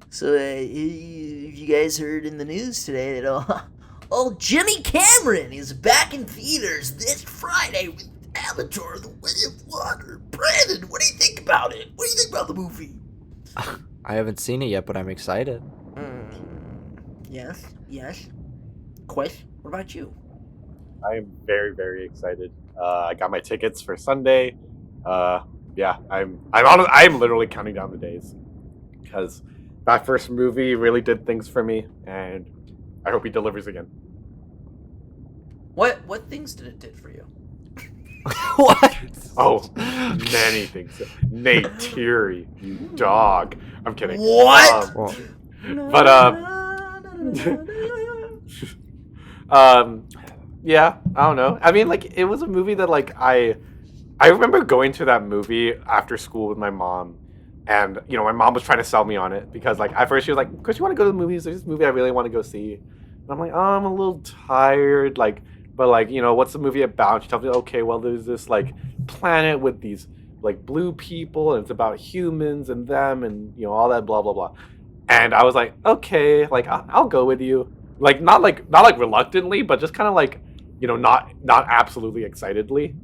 So, you guys heard in the news today that old Jimmy Cameron is back in theaters this Friday with Avatar: The Way of Water. Brandon, what do you think about it? What do you think about the movie? I haven't seen it yet, but I'm excited. Yes. Quest, what about you? I'm very, very excited. I got my tickets for Sunday. Yeah, I'm literally counting down the days because that first movie really did things for me, and I hope he delivers again. What things did it did for you? What? Oh, many things. Nate Teary, you dog. I'm kidding. What? Yeah, I don't know. I mean, like, it was a movie that, like, I remember going to that movie after school with my mom, and, you know, my mom was trying to sell me on it, because, like, at first she was like, Chris, you want to go to the movies? There's this movie I really want to go see. And I'm like, oh, I'm a little tired, like, but, like, you know, what's the movie about? She tells me, okay, well, there's this, like, planet with these, like, blue people, and it's about humans and them, and, you know, all that blah, blah, blah. And I was like, okay, like, I'll go with you. Like, not reluctantly, but just kind of, like, you know, not absolutely excitedly.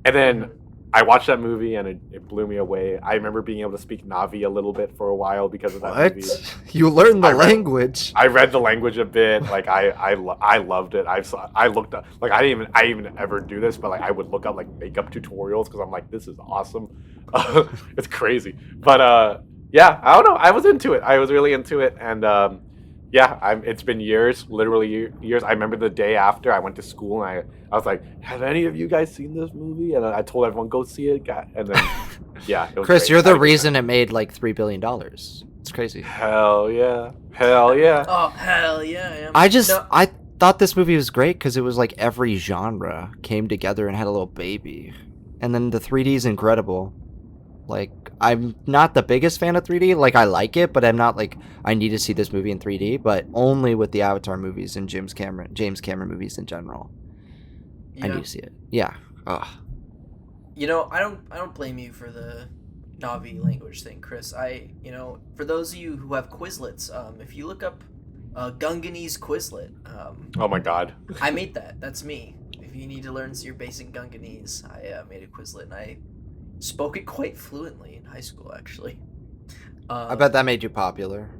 And then I watched that movie, and it blew me away. I remember being able to speak Navi a little bit for a while because of that movie. You learned the language. I read the language a bit. Like, I loved it. I looked up, like, I didn't even ever do this, but, like, I would look up, like, makeup tutorials because I'm like, this is awesome. It's crazy. But yeah, I don't know. I was into it. I was really into it, and yeah, it's been years, literally years. I remember the day after I went to school, and I was like, have any of you guys seen this movie? And I told everyone, go see it. And then, yeah. It was Chris, great. you're the reason it made like $3 billion. It's crazy. Hell yeah. Hell yeah. Oh, hell yeah. I thought this movie was great because it was like every genre came together and had a little baby. And then the 3D is incredible. Like, I'm not the biggest fan of 3D. Like, I like it, but I'm not like, I need to see this movie in 3D, but only with the Avatar movies and James Cameron movies in general. Yeah. I need to see it. Yeah. Ugh. You know, I don't blame you for the Navi language thing, Chris. For those of you who have Quizlets, if you look up Gunganese Quizlet, oh my god. I made that. That's me. If you need to learn your basic Gunganese, I made a Quizlet, and I spoke it quite fluently in high school, actually. I bet that made you popular.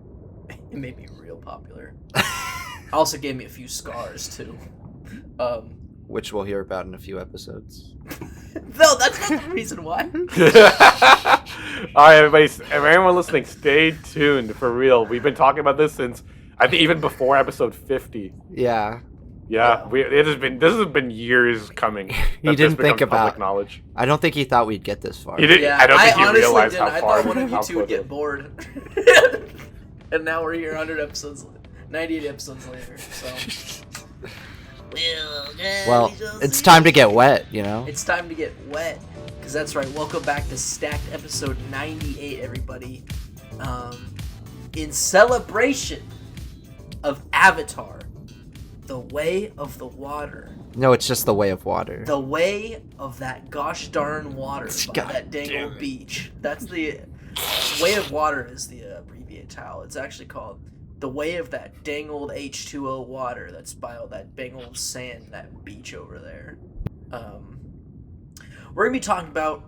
It made me real popular. Also gave me a few scars, too. Which we'll hear about in a few episodes. No, that's not the reason why. All right, everybody, everyone listening, stay tuned, for real. We've been talking about this since, I think, even before episode 50. Yeah. Yeah, this has been years coming. He didn't think about knowledge. I don't think he thought we'd get this far. He didn't. Yeah, I don't think he realized didn't. how far. I thought one of you two would get bored. And now we're here 100 episodes, 98 episodes later. So. Well, it's time to get wet, you know? It's time to get wet. Because that's right. Welcome back to Stacked episode 98, everybody. In celebration of Avatar: The Way of the Water. No, it's just the way of water. The way of that gosh darn water by that dang old beach. That's the way of water is the abbreviated title. It's actually called The Way of that dang old H2O water that's by all that dang old sand, that beach over there. We're gonna be talking about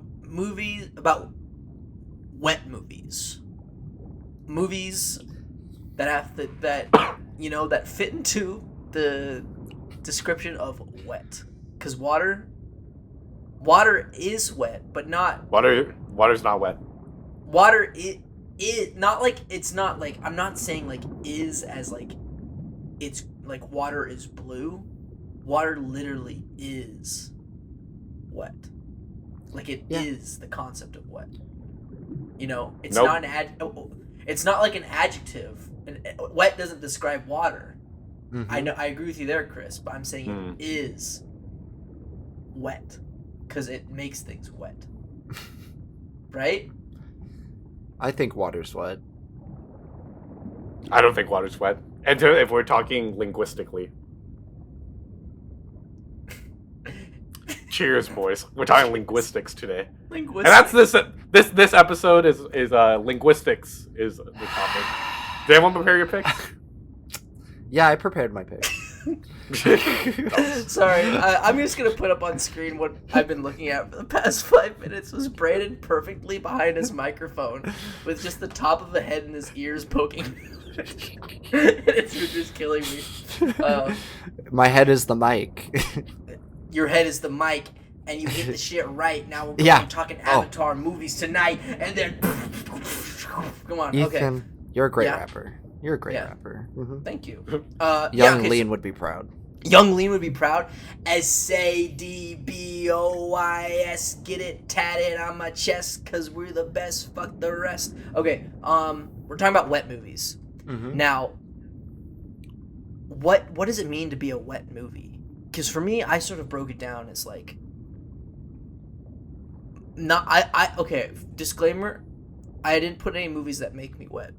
wet movies. Movies that have that fit into the description of wet, because water is wet, but not water's not wet. Water it not like, it's not like, I'm not saying like is as like it's like water is blue. Water literally is wet. Like it is the concept of wet. You know, it's not it's not like an adjective. Wet doesn't describe water. Mm-hmm. I know, I agree with you there, Chris, but I'm saying it is wet because it makes things wet. Right? I think water's wet. I don't think water's wet. And if we're talking linguistically. Cheers, boys. We're talking linguistics today. Linguistics. And that's this episode is linguistics is the topic. Did everyone prepare your picks? Yeah, I prepared my pick. Sorry, I'm just gonna put up on screen what I've been looking at for the past 5 minutes. Was Brandon perfectly behind his microphone with just the top of the head and his ears poking. It's just killing me. My head is the mic. Your head is the mic, and you hit the shit right. Now we're going to be talking Avatar movies tonight, and then come on, Ethan, okay. You're a great rapper. You're a great rapper. Mm-hmm. Thank you. Young Lean would be proud. Young Lean would be proud. SADBOYS, get it tatted on my chest, cause we're the best. Fuck the rest. Okay. We're talking about wet movies. Mm-hmm. Now, what does it mean to be a wet movie? Because for me, I sort of broke it down as like, okay. Disclaimer: I didn't put any movies that make me wet.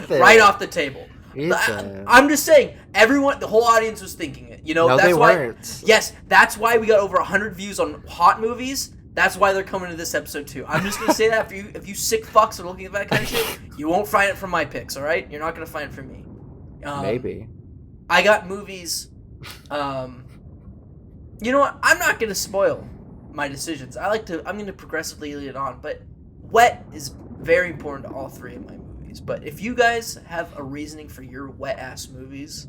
Right off the table. I'm just saying, the whole audience was thinking it. You know, no, that's they why. Weren't. Yes, that's why we got over 100 views on hot movies. That's why they're coming to this episode too. I'm just gonna say that if you sick fucks are looking at that kind of shit, you won't find it from my picks. All right, you're not gonna find it from me. Maybe. I got movies. You know what? I'm not gonna spoil my decisions. I'm gonna progressively lead it on, but wet is very important to all three of my movies. But if you guys have a reasoning for your wet ass movies,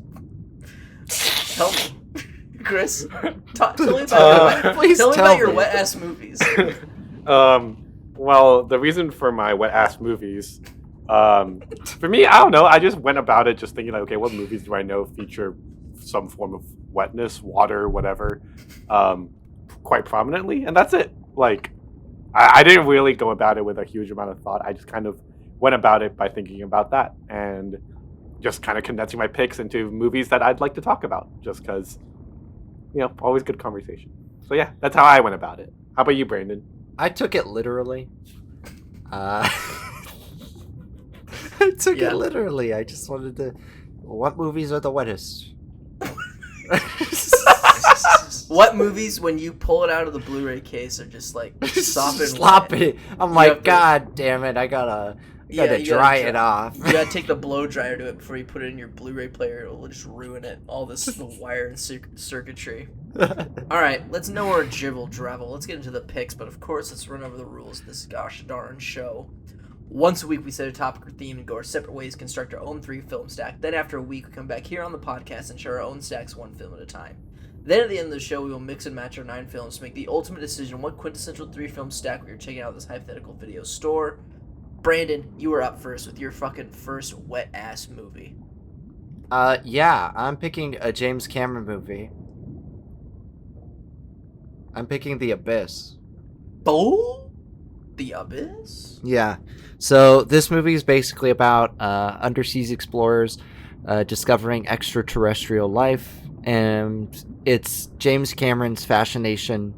tell me. Chris, tell me about your wet ass movies. Well, the reason for my wet ass movies, for me, I don't know. I just went about it just thinking, like, okay, what movies do I know feature some form of wetness, water, whatever, quite prominently, and that's it. Like, I didn't really go about it with a huge amount of thought. I just kind of went about it by thinking about that and just kind of condensing my picks into movies that I'd like to talk about, just because. You know, always good conversation. So yeah, that's how I went about it. How about you, Brandon? I took it literally. I took it literally. I just wanted to. What movies are the wettest? What movies, when you pull it out of the Blu-ray case, are just like sloppy? I'm like, God damn it! I gotta dry it off. You gotta take the blow dryer to it before you put it in your Blu-ray player. It'll just ruin it. All the wire and circuitry. All right, let's know our dribble travel. Let's get into the picks, but of course, let's run over the rules of this gosh darn show. Once a week, we set a topic or theme and go our separate ways, construct our own 3-film stack. Then after a week, we come back here on the podcast and share our own stacks 1 film at a time. Then at the end of the show, we will mix and match our 9 films to make the ultimate decision on what quintessential 3-film stack we are checking out of this hypothetical video store. Brandon, you were up first with your fucking first wet-ass movie. Yeah, I'm picking a James Cameron movie. I'm picking The Abyss. Oh? The Abyss? Yeah. So this movie is basically about underseas explorers discovering extraterrestrial life, and it's James Cameron's fascination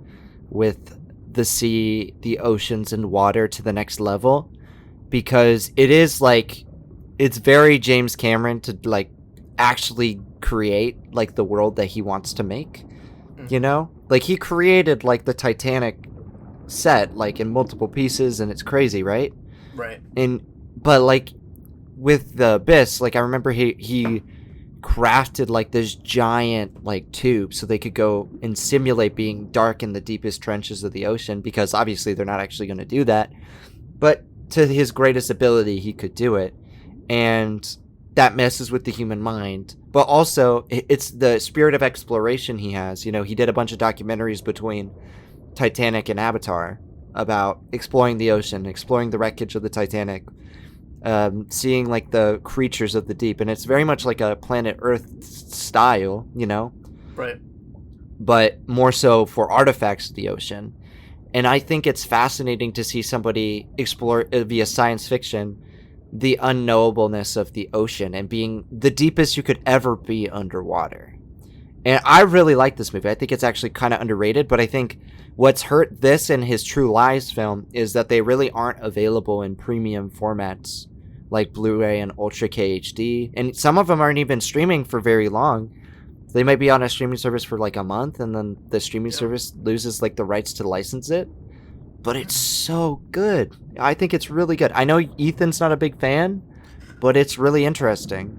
with the sea, the oceans, and water to the next level, because it is like, it's very James Cameron to like actually create like the world that he wants to make. You know, like he created like the Titanic set like in multiple pieces, and it's crazy, right? Right. But like with the Abyss, like I remember he crafted like this giant like tube so they could go and simulate being dark in the deepest trenches of the ocean, because obviously they're not actually going to do that, but to his greatest ability he could do it, and that messes with the human mind. But also it's the spirit of exploration he has. You know, he did a bunch of documentaries between Titanic and Avatar about exploring the ocean, exploring the wreckage of the Titanic, seeing like the creatures of the deep, and it's very much like a Planet Earth style, you know, right? But more so for artifacts of the ocean. And I think it's fascinating to see somebody explore via science fiction the unknowableness of the ocean and being the deepest you could ever be underwater. And I really like this movie. I think it's actually kind of underrated, but I think what's hurt this and his True Lies film is that they really aren't available in premium formats like Blu-ray and Ultra KHD, and some of them aren't even streaming for very long. They might be on a streaming service for like a month, and then the streaming Yeah. service loses like the rights to license it. But it's so good. I think it's really good. I know Ethan's not a big fan, but it's really interesting.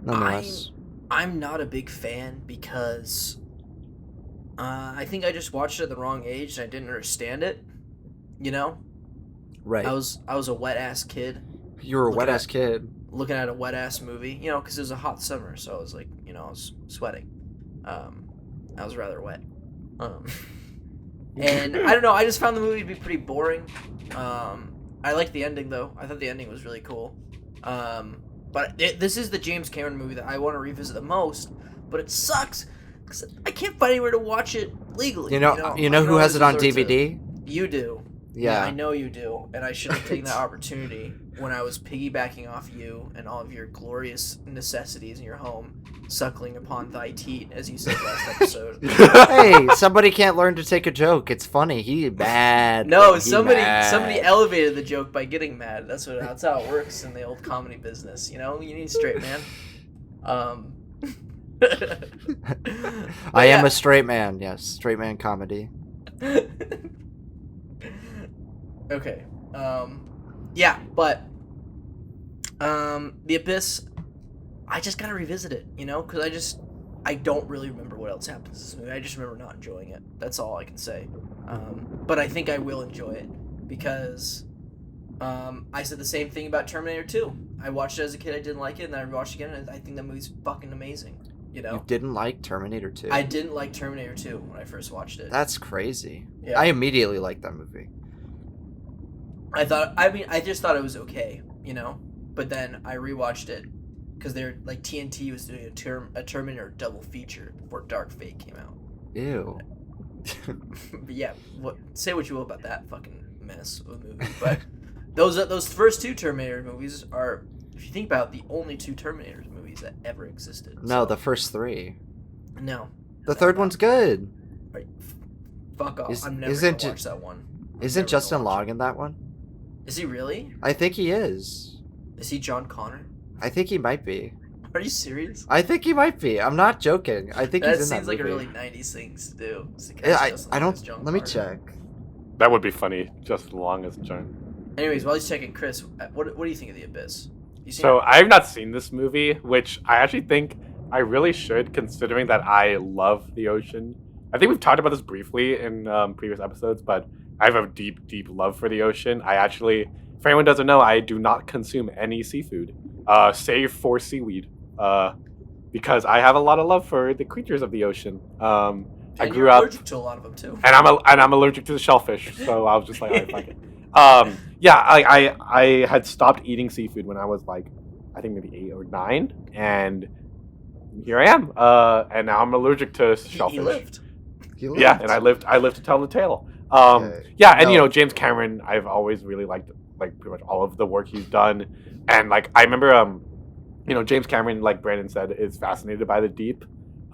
Nonetheless. I'm not a big fan because I think I just watched it at the wrong age and I didn't understand it. You know, Right. I was a wet ass kid You were a looking wet ass at- kid. looking at a wet ass movie. You know, because it was a hot summer, so I was like, you know, I was sweating. I was rather wet. And I don't know. I just found the movie to be pretty boring. I liked the ending though. I thought the ending was really cool. But this is the James Cameron movie that I want to revisit the most. But it sucks because I can't find anywhere to watch it legally. You know who has it on DVD? You do. Yeah. I know you do, and I should have taken that opportunity when I was piggybacking off you and all of your glorious necessities in your home, suckling upon thy teat, as you said last episode. Hey, somebody can't learn to take a joke. It's funny. He mad. No, He somebody mad. elevated the joke by getting mad. That's how it works in the old comedy business. You know, you need a straight man. I am a straight man. Yes, straight man comedy. Okay. Yeah, but The Abyss, I just gotta revisit it, you know, because I don't really remember what else happens in this movie. I just remember not enjoying it. That's all I can say. But I think I will enjoy it because I said the same thing about Terminator 2. I watched it as a kid, I didn't like it, and then I watched it again, and I think that movie's fucking amazing. You know, You didn't like Terminator 2? I didn't like Terminator 2 when I first watched it. That's crazy. Yeah. I immediately liked that movie. I just thought it was okay, you know, but then I rewatched it because they're like TNT was doing a Terminator double feature before Dark Fate came out. Ew. But yeah, say what you will about that fucking mess of a movie, but those first two Terminator movies are, if you think about it, the only two Terminator movies that ever existed. No, So, the first three. no, The third one's good. right, fuck off. Is- I'm never isn't gonna it- watch that one. I'm Isn't never Justin gonna watch Long in that one? it. Is he really? I think he is. Is he John Connor? I think he might be. Are you serious? I think he might be. I'm not joking. I think That he's in seems that like a movie. really 90s thing to do. is to Yeah, cast I Justin Long as don't. John Let me Connor. check. That would be funny, just long as John. Anyways, while he's checking, Chris, what do you think of The Abyss? You seen So it? I've not seen this movie, which I actually think I really should, considering that I love the ocean. I think we've talked about this briefly in previous episodes, but I have a deep, deep love for the ocean. I actually, if anyone doesn't know, I do not consume any seafood, save for seaweed, because I have a lot of love for the creatures of the ocean. I And grew you're up, allergic to a lot of them too. and I'm allergic to the shellfish, so I was just like, all right, fuck it. Yeah, I had stopped eating seafood when I was like, I think maybe 8 or 9, and here I am. And now I'm allergic to shellfish. He lived. Yeah, and I lived to tell the tale. Okay. Yeah, and No. you know, James Cameron, I've always really liked like pretty much all of the work he's done, and like I remember, you know, James Cameron, like Brandon said, is fascinated by the deep,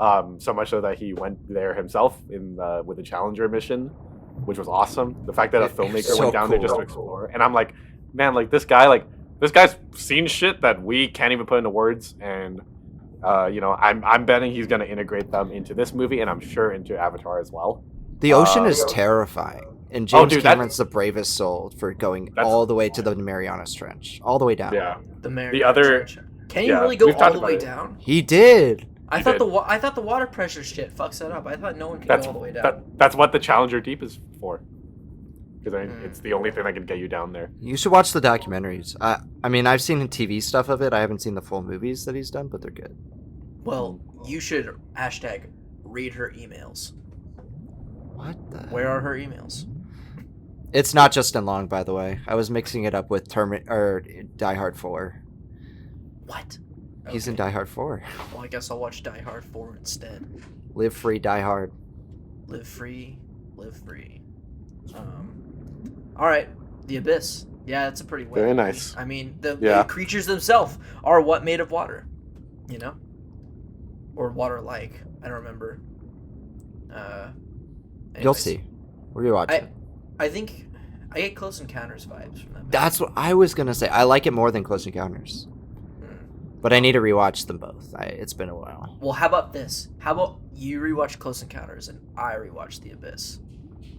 so much so that he went there himself in with the Challenger mission, which was awesome. The fact that a filmmaker So went down there just cool. to explore, and I'm like, man, like this guy's seen shit that we can't even put into words, and you know, I'm betting he's gonna integrate them into this movie, and I'm sure into Avatar as well. The ocean is terrifying, and Oh, James dude, Cameron's the bravest soul for going That's- all the way to the Marianas Trench, all the way down. Yeah, The other- Can you yeah, really go we've all talked the about way it. down? He did. I He thought did. I thought the water pressure shit fucks that up. I thought no one could that's go all the way down. that's what the Challenger Deep is for, because Mm. it's the only thing that can get you down there. You should watch the documentaries. I mean, I've seen TV stuff of it. I haven't seen the full movies that he's done, but they're good. Well, you should read her emails. What the? Where are her emails? It's not Justin Long, by the way. I was mixing it up with Die Hard 4. What? He's in Okay. Die Hard 4. Well, I guess I'll watch Die Hard 4 instead. Live free, die hard. Live free, live free. All right, The Abyss. Yeah, that's a pretty wet Very movie. nice. I mean, the Yeah. creatures themselves are what made of water, you know, or water-like. I don't remember. You'll Anyways. see. We're gonna watch it. I think I get Close Encounters vibes from that movie. That's what I was gonna say. I like it more than Close Encounters. But I need to rewatch them both. It's been a while. Well, how about this? How about you rewatch Close Encounters and I rewatch The Abyss?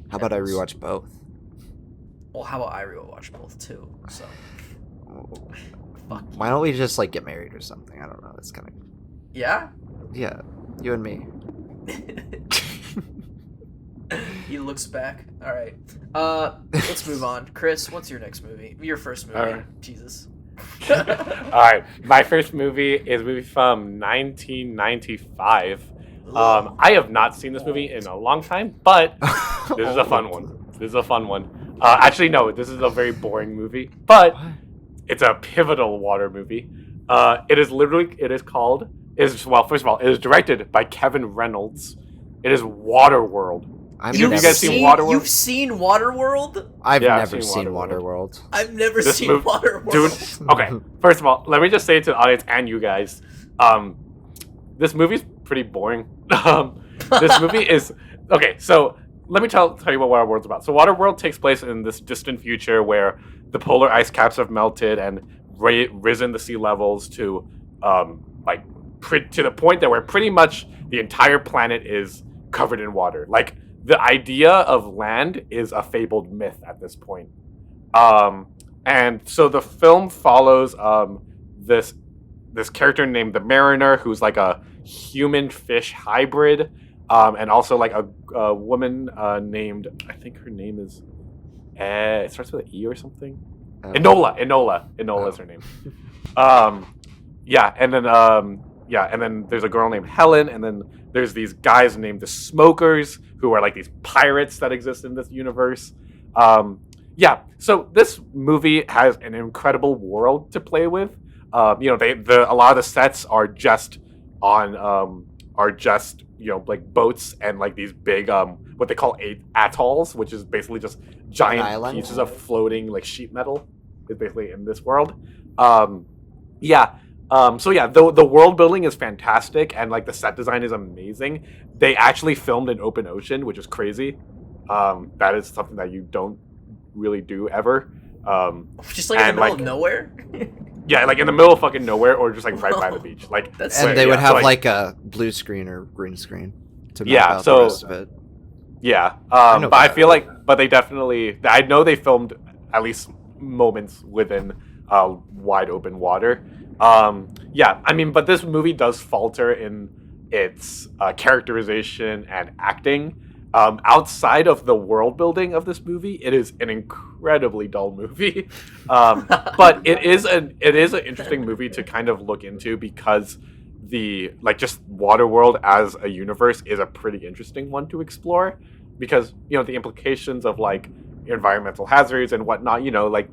How about I rewatch both? Well, how about I rewatch both too? So. Fuck. Why don't we just like get married or something? I don't know. That's kind of. Yeah. Yeah, you and me. He looks back. All right. Let's move on. Chris, what's your next movie? Your first movie. Jesus. All right, my first movie is a movie from 1995. I have not seen this movie in a long time, but this is a fun one. This is a fun one. Actually, no, this is a very boring movie, but it's a pivotal water movie. It is directed by Kevin Reynolds. It is Waterworld. Have you never seen Waterworld? You've seen Waterworld? I've Yeah, never I've seen seen Waterworld. I've never seen Waterworld. Dude, okay. First of all, let me just say to the audience and you guys, this movie's pretty boring. This movie is okay. So let me tell you what Waterworld's about. So Waterworld takes place in this distant future where the polar ice caps have melted and risen the sea levels to to the point that where pretty much the entire planet is covered in water. Like the idea of land is a fabled myth at this point. And so the film follows this character named the Mariner, who's like a human fish hybrid, and also like a woman named, I think her name is it starts with an E or something. Enola is her name. And then there's a girl named Helen, and then there's these guys named the Smokers, who are like these pirates that exist in this universe. So this movie has an incredible world to play with. A lot of the sets are just on like boats and like these big what they call atolls, which is basically just giant pieces of floating like sheet metal is basically in this world. The world building is fantastic and like the set design is amazing. They actually filmed in open ocean, which is crazy. That is something that you don't really do ever. Just like in the middle of nowhere. Yeah, like in the middle of fucking nowhere, or just like right by the beach. Like and they would have like a blue screen or green screen to map out the rest of it. Yeah, but I feel like, but they definitely, I know they filmed at least moments within wide open water. But this movie does falter in its characterization and acting. Outside of the world building of this movie, it is an incredibly dull movie. But it is an interesting movie to kind of look into because just Waterworld as a universe is a pretty interesting one to explore because the implications of like environmental hazards and whatnot,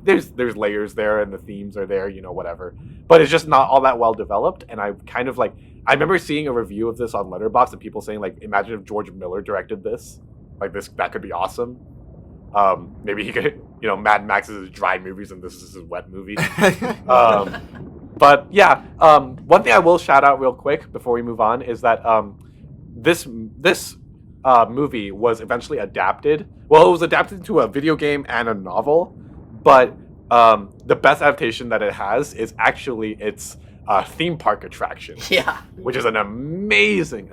there's layers there and the themes are there, whatever. But it's just not all that well developed. And I kind of I remember seeing a review of this on Letterboxd and people saying imagine if George Miller directed this, that could be awesome. Maybe he could, Mad Max is his dry movies and this is his wet movie. One thing I will shout out real quick before we move on is that this movie was eventually adapted. Well, it was adapted into a video game and a novel, but the best adaptation that it has is actually its theme park attraction. Yeah, which is an amazing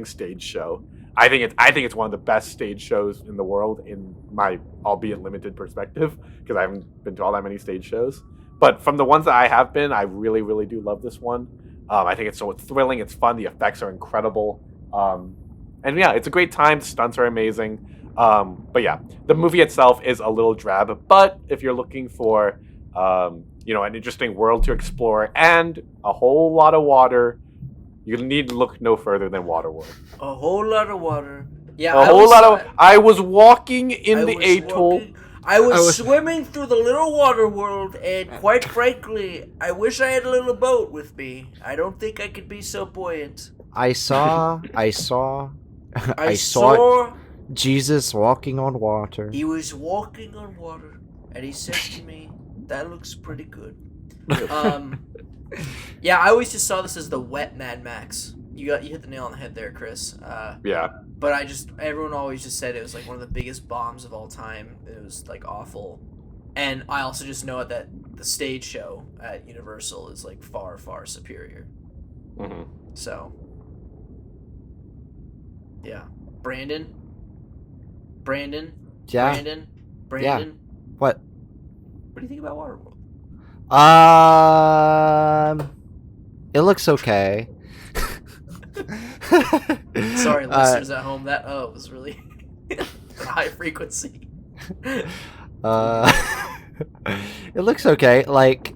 stage show. I think it's one of the best stage shows in the world in my albeit limited perspective because I haven't been to all that many stage shows. But from the ones that I have been, I really, really do love this one. I think it's so thrilling, it's fun, the effects are incredible. It's a great time. The stunts are amazing. The movie itself is a little drab. But if you're looking for, an interesting world to explore and a whole lot of water, you need to look no further than Waterworld. A whole lot of water. Yeah, I was walking in the atoll. I was swimming through the little water world, and quite frankly, I wish I had a little boat with me. I don't think I could be so buoyant. I saw Jesus walking on water. He was walking on water, and he said to me, "That looks pretty good." I always just saw this as the wet Mad Max. You hit the nail on the head there, Chris. But everyone always just said it was one of the biggest bombs of all time. It was awful. And I also just know that the stage show at Universal is like far, far superior. Mm-hmm. So, yeah. Brandon? Brandon? Yeah. Brandon? Brandon? What? What do you think about Waterworld? It looks okay. Sorry, listeners at home. That was really high frequency. It looks okay. Like,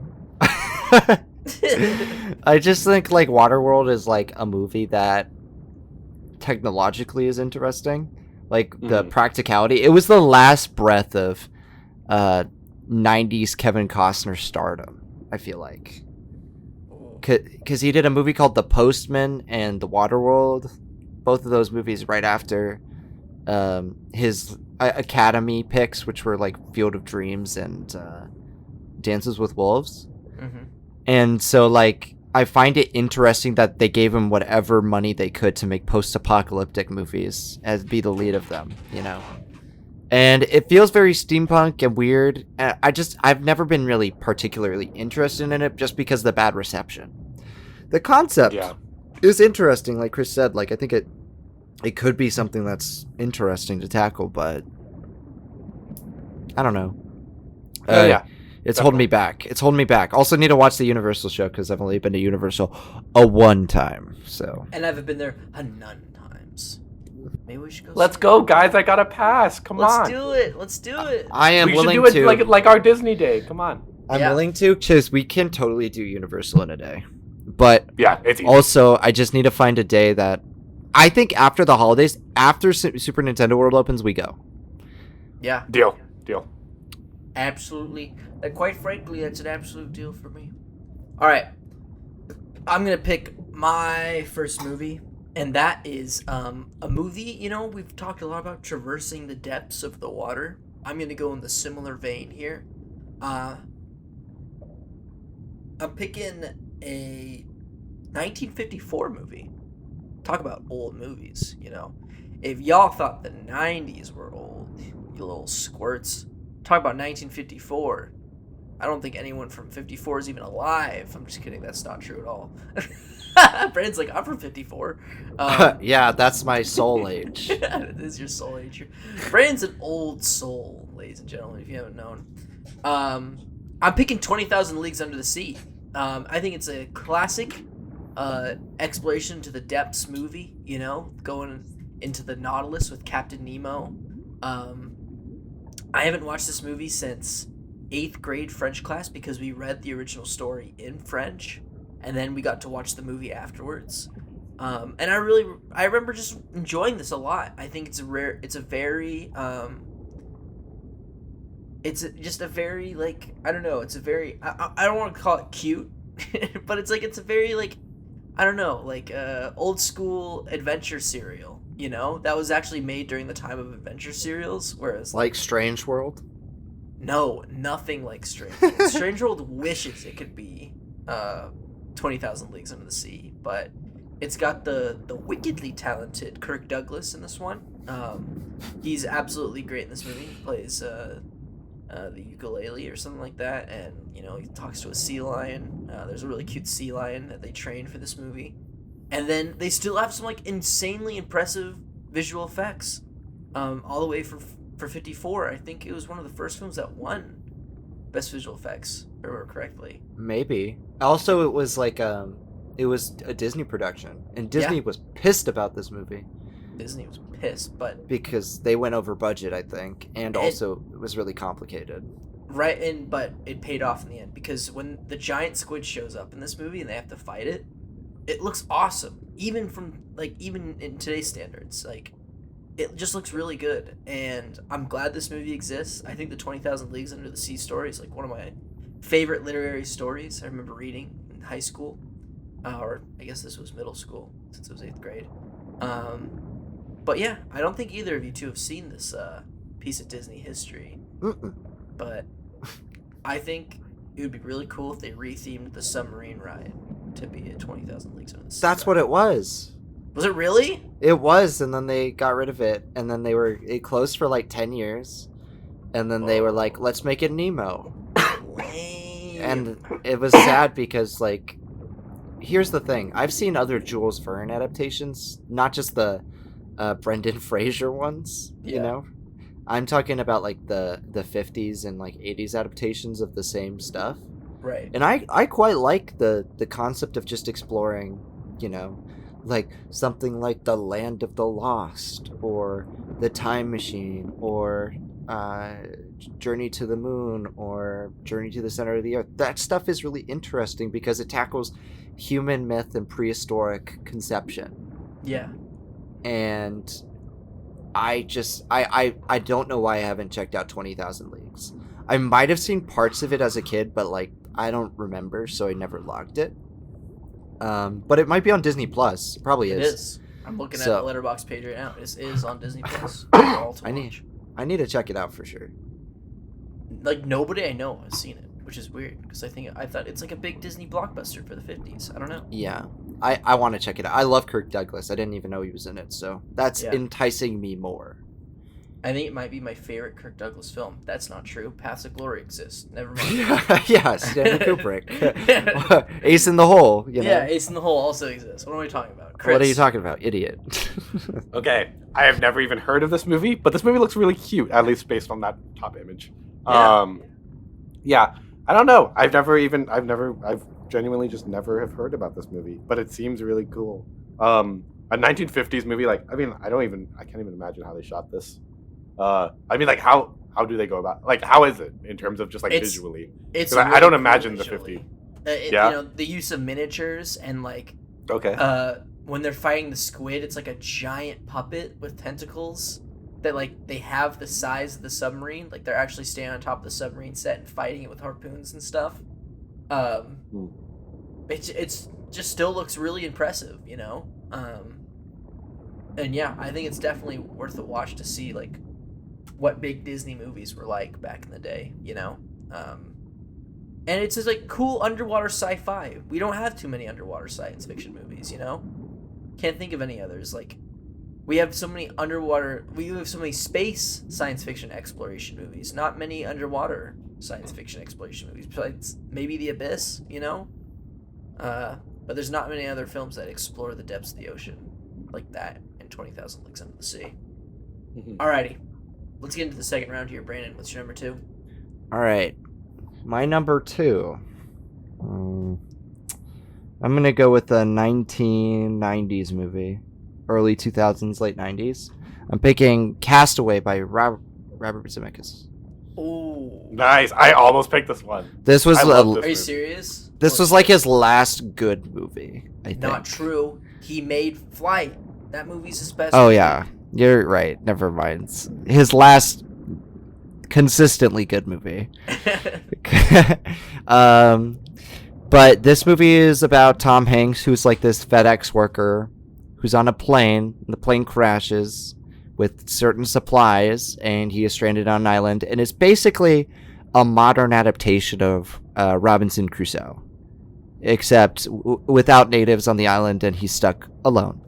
I just think like Waterworld is like a movie that technologically is interesting. Like the practicality. It was the last breath of 90s Kevin Costner stardom, I feel like. Because he did a movie called The Postman and The Waterworld. Both of those movies right after his Academy picks, which were like Field of Dreams and Dances with Wolves. Mm-hmm. And so like I find it interesting that they gave him whatever money they could to make post-apocalyptic movies as be the lead of them, you know. And it feels very steampunk and weird. I've never been really particularly interested in it just because of the bad reception. The concept is interesting, like Chris said. Like I think it could be something that's interesting to tackle, but I don't know. It's holding me back. It's holding me back. Also need to watch the Universal show because I've only been to Universal one time. So. And I've been there a none times. Maybe we should go. Let's go, guys! I got a pass. Come on. Let's do it. Let's do it. I am willing We should do to. it like our Disney day. Come on. I'm willing to because we can totally do Universal in a day. But yeah, it's easy. Also, I just need to find a day that I think after the holidays, after Super Nintendo World opens, we go. Yeah. Deal. Absolutely. Quite frankly, that's an absolute deal for me. All right. I'm going to pick my first movie, and that is a movie, you know, we've talked a lot about traversing the depths of the water. I'm going to go in the similar vein here. I'm picking a 1954 movie. Talk about old movies, you know. If y'all thought the 90s were old, you little squirts, talk about 1954. I don't think anyone from 54 is even alive. I'm just kidding. That's not true at all. Brandon's like, I'm from 54. Yeah, that's my soul age. It is your soul age. Brandon's an old soul, ladies and gentlemen, if you haven't known. I'm picking 20,000 Leagues Under the Sea. I think it's a classic exploration to the depths movie, you know, going into the Nautilus with Captain Nemo. I haven't watched this movie since 8th grade French class because we read the original story in French and then we got to watch the movie afterwards. And I remember just enjoying this a lot. I think it's a very like, I don't know, it's a very, I don't want to call it cute, but it's a very like, I don't know, like old school adventure serial, you know, that was actually made during the time of adventure serials, whereas like Strange World. No, nothing like Strange World. Strange World wishes it could be 20,000 Leagues Under the Sea, but it's got the wickedly talented Kirk Douglas in this one. He's absolutely great in this movie. He plays the ukulele or something like that, and you know, he talks to a sea lion. There's a really cute sea lion that they trained for this movie, and then they still have some like insanely impressive visual effects, all the way for 54. I think it was one of the first films that won best visual effects, if I remember correctly. Maybe. Also, it was like it was a Disney production, and Disney was pissed about this movie. Disney was pissed, but because they went over budget, I think, and also it was really complicated. Right, but it paid off in the end because when the giant squid shows up in this movie and they have to fight it, it looks awesome. Even in today's standards, like, it just looks really good, and I'm glad this movie exists. I think the 20,000 Leagues Under the Sea story is like one of my favorite literary stories I remember reading in high school, or I guess this was middle school since it was 8th grade. But yeah, I don't think either of you two have seen this piece of Disney history. Mm-mm. But I think it would be really cool if they rethemed the submarine ride to be a 20,000 Leagues Under the Sea. That's what it was. Was it really? It was, and then they got rid of it, and then it closed for like 10 years, and then they were like, let's make it Nemo. Lame. And it was sad because, like, here's the thing. I've seen other Jules Verne adaptations, not just the Brendan Fraser ones, you know? I'm talking about, like, the 50s and, like, 80s adaptations of the same stuff. Right. And I quite like the concept of just exploring, you know, like something like The Land of the Lost or The Time Machine or Journey to the Moon or Journey to the Center of the Earth. That stuff is really interesting because it tackles human myth and prehistoric conception. Yeah. And I don't know why I haven't checked out 20,000 Leagues. I might have seen parts of it as a kid, but like I don't remember, so I never logged it. But it might be on Disney Plus. It probably is. It is. I'm looking at the Letterboxd page right now. This is on Disney Plus. I need to check it out for sure. Like nobody I know has seen it, which is weird because I thought it's like a big Disney blockbuster for the 50s. I don't know. Yeah. I want to check it out. I love Kirk Douglas. I didn't even know he was in it, so that's enticing me more. I think it might be my favorite Kirk Douglas film. That's not true. Paths of Glory exists. Never mind. Yeah, Stanley Kubrick. Ace in the Hole. You know? Yeah, Ace in the Hole also exists. What am I talking about? Chris. What are you talking about, idiot? Okay, I have never even heard of this movie, but this movie looks really cute, at least based on that top image. Yeah, I don't know. I've genuinely just never have heard about this movie, but it seems really cool. A 1950s movie, like, I can't even imagine how they shot this. How do they go about, like, how is it in terms of just like visually? It's really I don't imagine visually. the 50s. You know, the use of miniatures and like when they're fighting the squid, it's like a giant puppet with tentacles that like they have the size of the submarine. Like they're actually standing on top of the submarine set and fighting it with harpoons and stuff. It's just still looks really impressive, you know. And yeah, I think it's definitely worth a watch to see like what big Disney movies were like back in the day, you know. And it's just like cool underwater sci-fi. We don't have too many underwater science fiction movies, you know. Can't think of any others. Like we have so many space science fiction exploration movies, not many underwater science fiction exploration movies, besides maybe The Abyss, you know. But there's not many other films that explore the depths of the ocean like that in 20,000 Leagues Under the Sea. Alrighty, let's get into the second round here. Brandon, what's your number 2? Alright, my number 2. I'm gonna go with a 1990s movie, early 2000s, late 90s. I'm picking Castaway by Robert Zemeckis. Oh, nice! I almost picked this one. This was. Are you serious? This was like his last good movie. I think. Not true. He made Flight. That movie's his best. Oh yeah, you're right. Never mind. His last consistently good movie. But this movie is about Tom Hanks, who's like this FedEx worker who's on a plane, and the plane crashes with certain supplies, and he is stranded on an island, and it's basically a modern adaptation of Robinson Crusoe, except without natives on the island, and he's stuck alone.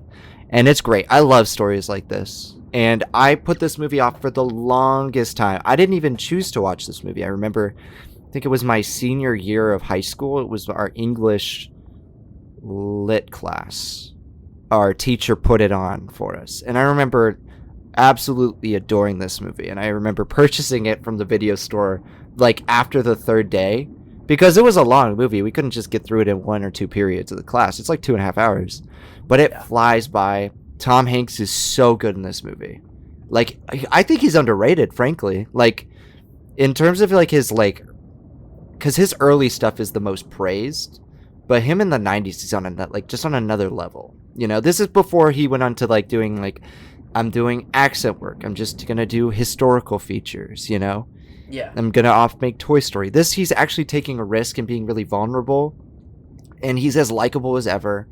And it's great. I love stories like this. And I put this movie off for the longest time. I didn't even choose to watch this movie. I remember, I think it was my senior year of high school. It was our English lit class. Our teacher put it on for us. And I remember absolutely adoring this movie. And I remember purchasing it from the video store like after the third day. Because it was a long movie. We couldn't just get through it in 1 or 2 periods of the class. It's like 2.5 hours. But it flies by. Tom Hanks is so good in this movie. Like, I think he's underrated, frankly. Like, in terms of, like, his, like... Because his early stuff is the most praised. But him in the 90s, he's on just on another level. You know, this is before he went on to, like, doing, like... I'm doing accent work. I'm just going to do historical features, you know? Yeah. I'm going to make Toy Story. This, he's actually taking a risk and being really vulnerable. And he's as likable as ever.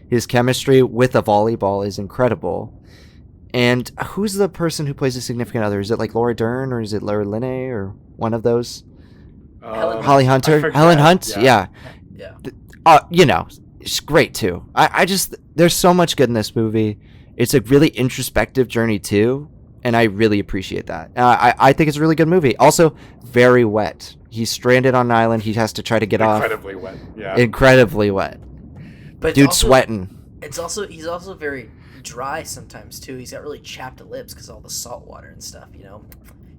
His chemistry with a volleyball is incredible. And who's the person who plays a significant other? Is it like Laura Dern or is it Laura Linney or one of those? Holly Hunter? Helen Hunt? Yeah. You know, it's great too. I just, there's so much good in this movie. It's a really introspective journey too. and I really appreciate that. I think it's a really good movie. Also, very wet. He's stranded on an island. He has to try to get off. Incredibly wet. Yeah. Incredibly wet. But Dude sweating. He's also very dry sometimes too. He's got really chapped lips because all the salt water and stuff.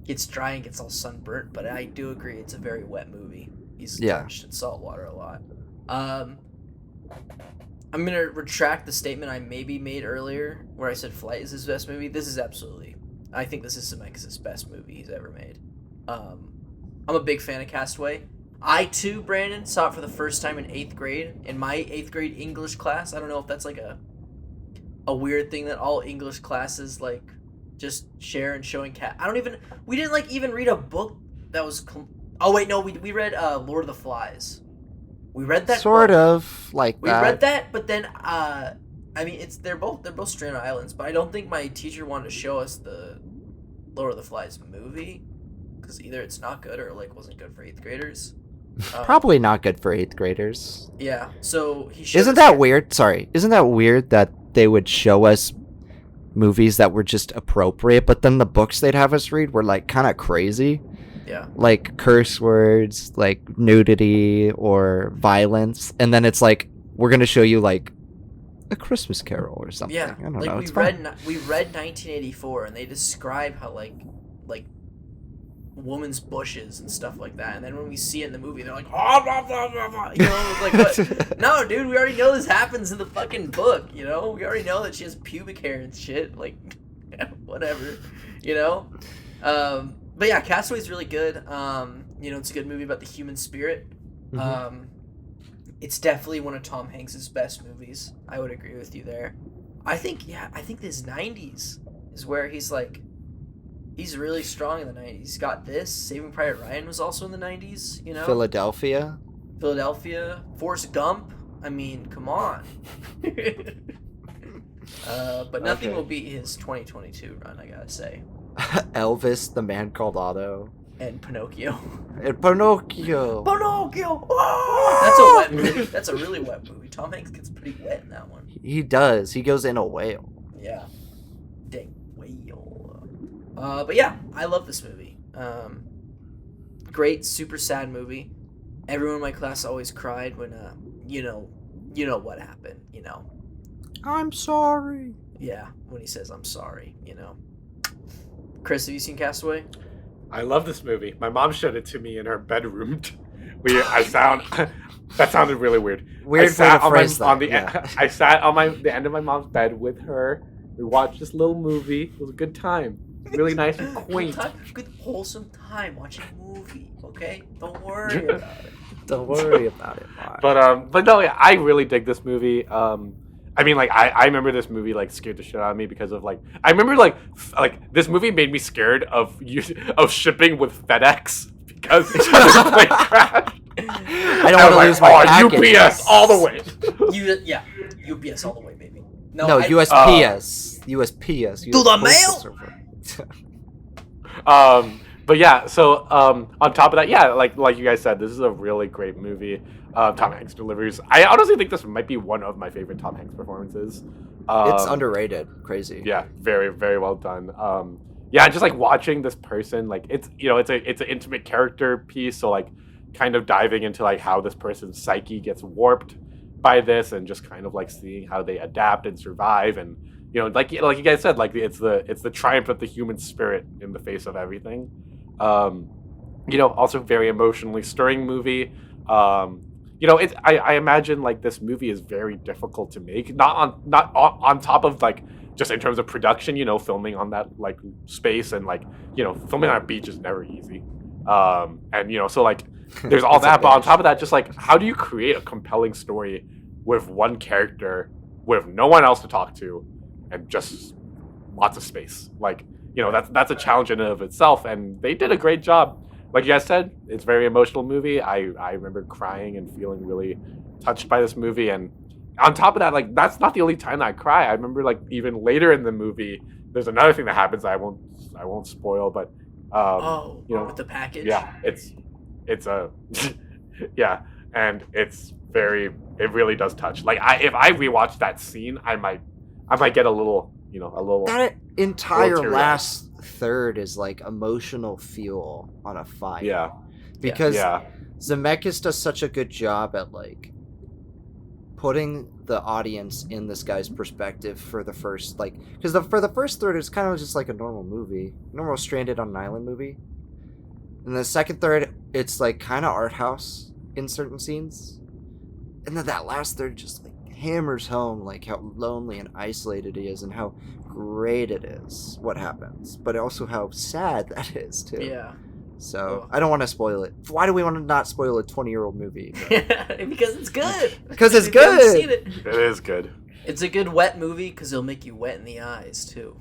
Gets dry and gets all sunburnt. But I do agree, it's a very wet movie. He's drenched in salt water a lot. I'm gonna retract the statement I maybe made earlier where I said Flight is his best movie. I think this is Zemeckis' best movie he's ever made. I'm a big fan of Castaway. I too, Brandon, saw it for the first time in 8th grade in my 8th grade English class. I don't know if that's like a weird thing that all English classes like just share and showing we didn't like even read a book that was oh wait, no, we read Lord of the Flies. We read that sort book. of like we that. We read that, but then I mean they're both stranded islands, but I don't think my teacher wanted to show us the Lord of the Flies movie because either it's not good or like wasn't good for 8th graders. Probably not good for 8th graders. Yeah, so Isn't that weird? Sorry, isn't that weird that they would show us movies that were just appropriate, but then the books they'd have us read were like kind of crazy? Yeah. Like curse words, like nudity or violence, and then it's like we're gonna show you like A Christmas Carol or something. Yeah, I don't know. We read 1984, and they describe how like woman's bushes and stuff like that, and then when we see it in the movie, they're like, oh, blah, blah, blah, blah. Like what? No, dude, we already know this happens in the fucking book. We already know that she has pubic hair and shit. Like, whatever. But yeah, Castaway's really good. It's a good movie about the human spirit. Mm-hmm. It's definitely one of Tom Hanks's best movies. I would agree with you there. I think his 90s is where he's really strong in the 90s. He's got this. Saving Private Ryan was also in the 90s, Philadelphia, Forrest Gump. I mean, come on. But nothing will beat his 2022 run, I gotta say. Elvis, The Man Called Otto, and Pinocchio. Pinocchio. Oh! That's a wet movie. That's a really wet movie. Tom Hanks gets pretty wet in that one. He does. He goes in a whale. Yeah. Dang whale. But yeah, I love this movie. Great, super sad movie. Everyone in my class always cried when, you know what happened, I'm sorry. Yeah, when he says, I'm sorry, Chris, have you seen Castaway? I love this movie. My mom showed it to me in her bedroom. That sounded really weird. Weird I sat way to phrase that. I sat on the end of my mom's bed with her. We watched this little movie. It was a good time. Really nice and quaint. Good wholesome time watching a movie. Okay, don't worry about it. Don't worry about it. Mark. But no, yeah, I really dig this movie. I mean, like, I remember this movie, like, scared the shit out of me because of, like, I remember, like, this movie made me scared of shipping with FedEx because the plane crashed. I don't want to lose my package. UPS all the way. UPS all the way, baby. No, USPS. USPS. Do the mail? But yeah, so on top of that, yeah, like you guys said, this is a really great movie. Tom Hanks delivers. I honestly think this might be one of my favorite Tom Hanks performances. It's underrated. Crazy. Yeah, very, very well done. Yeah, just like watching this person, like it's an intimate character piece. So like kind of diving into like how this person's psyche gets warped by this, and just kind of like seeing how they adapt and survive, and like you guys said, like it's the triumph of the human spirit in the face of everything. Also very emotionally stirring movie. I imagine like this movie is very difficult to make, not on top of like just in terms of production, filming on that like space, and like filming on a beach is never easy. So like there's all that, but on top of that, just like how do you create a compelling story with one character with no one else to talk to and just lots of space? Like that's a challenge in and of itself, and they did a great job. Like you guys said, it's a very emotional movie. I remember crying and feeling really touched by this movie. And on top of that, like that's not the only time that I cry. I remember like even later in the movie, there's another thing that happens that I won't spoil, but with the package. Yeah, it's a yeah, and it really does touch. Like if I rewatch that scene, I I might get a little, you know, a little. That entire teary-eyed. last third is like emotional fuel on a fire. Yeah. Because Yeah. Zemeckis does such a good job at like putting the audience in this guy's perspective for the first because for the first third it's kind of just like a normal stranded on an island movie, and the second third it's like kind of art house in certain scenes, and then that last third just like hammers home like how lonely and isolated he is and how great it is what happens, but also how sad that is too. Yeah. So I don't want to spoil it. Why do we want to not spoil a 20-year-old movie? Because it's good. Because it's If you haven't good. seen it. It is good. It's a good wet movie because it'll make you wet in the eyes too.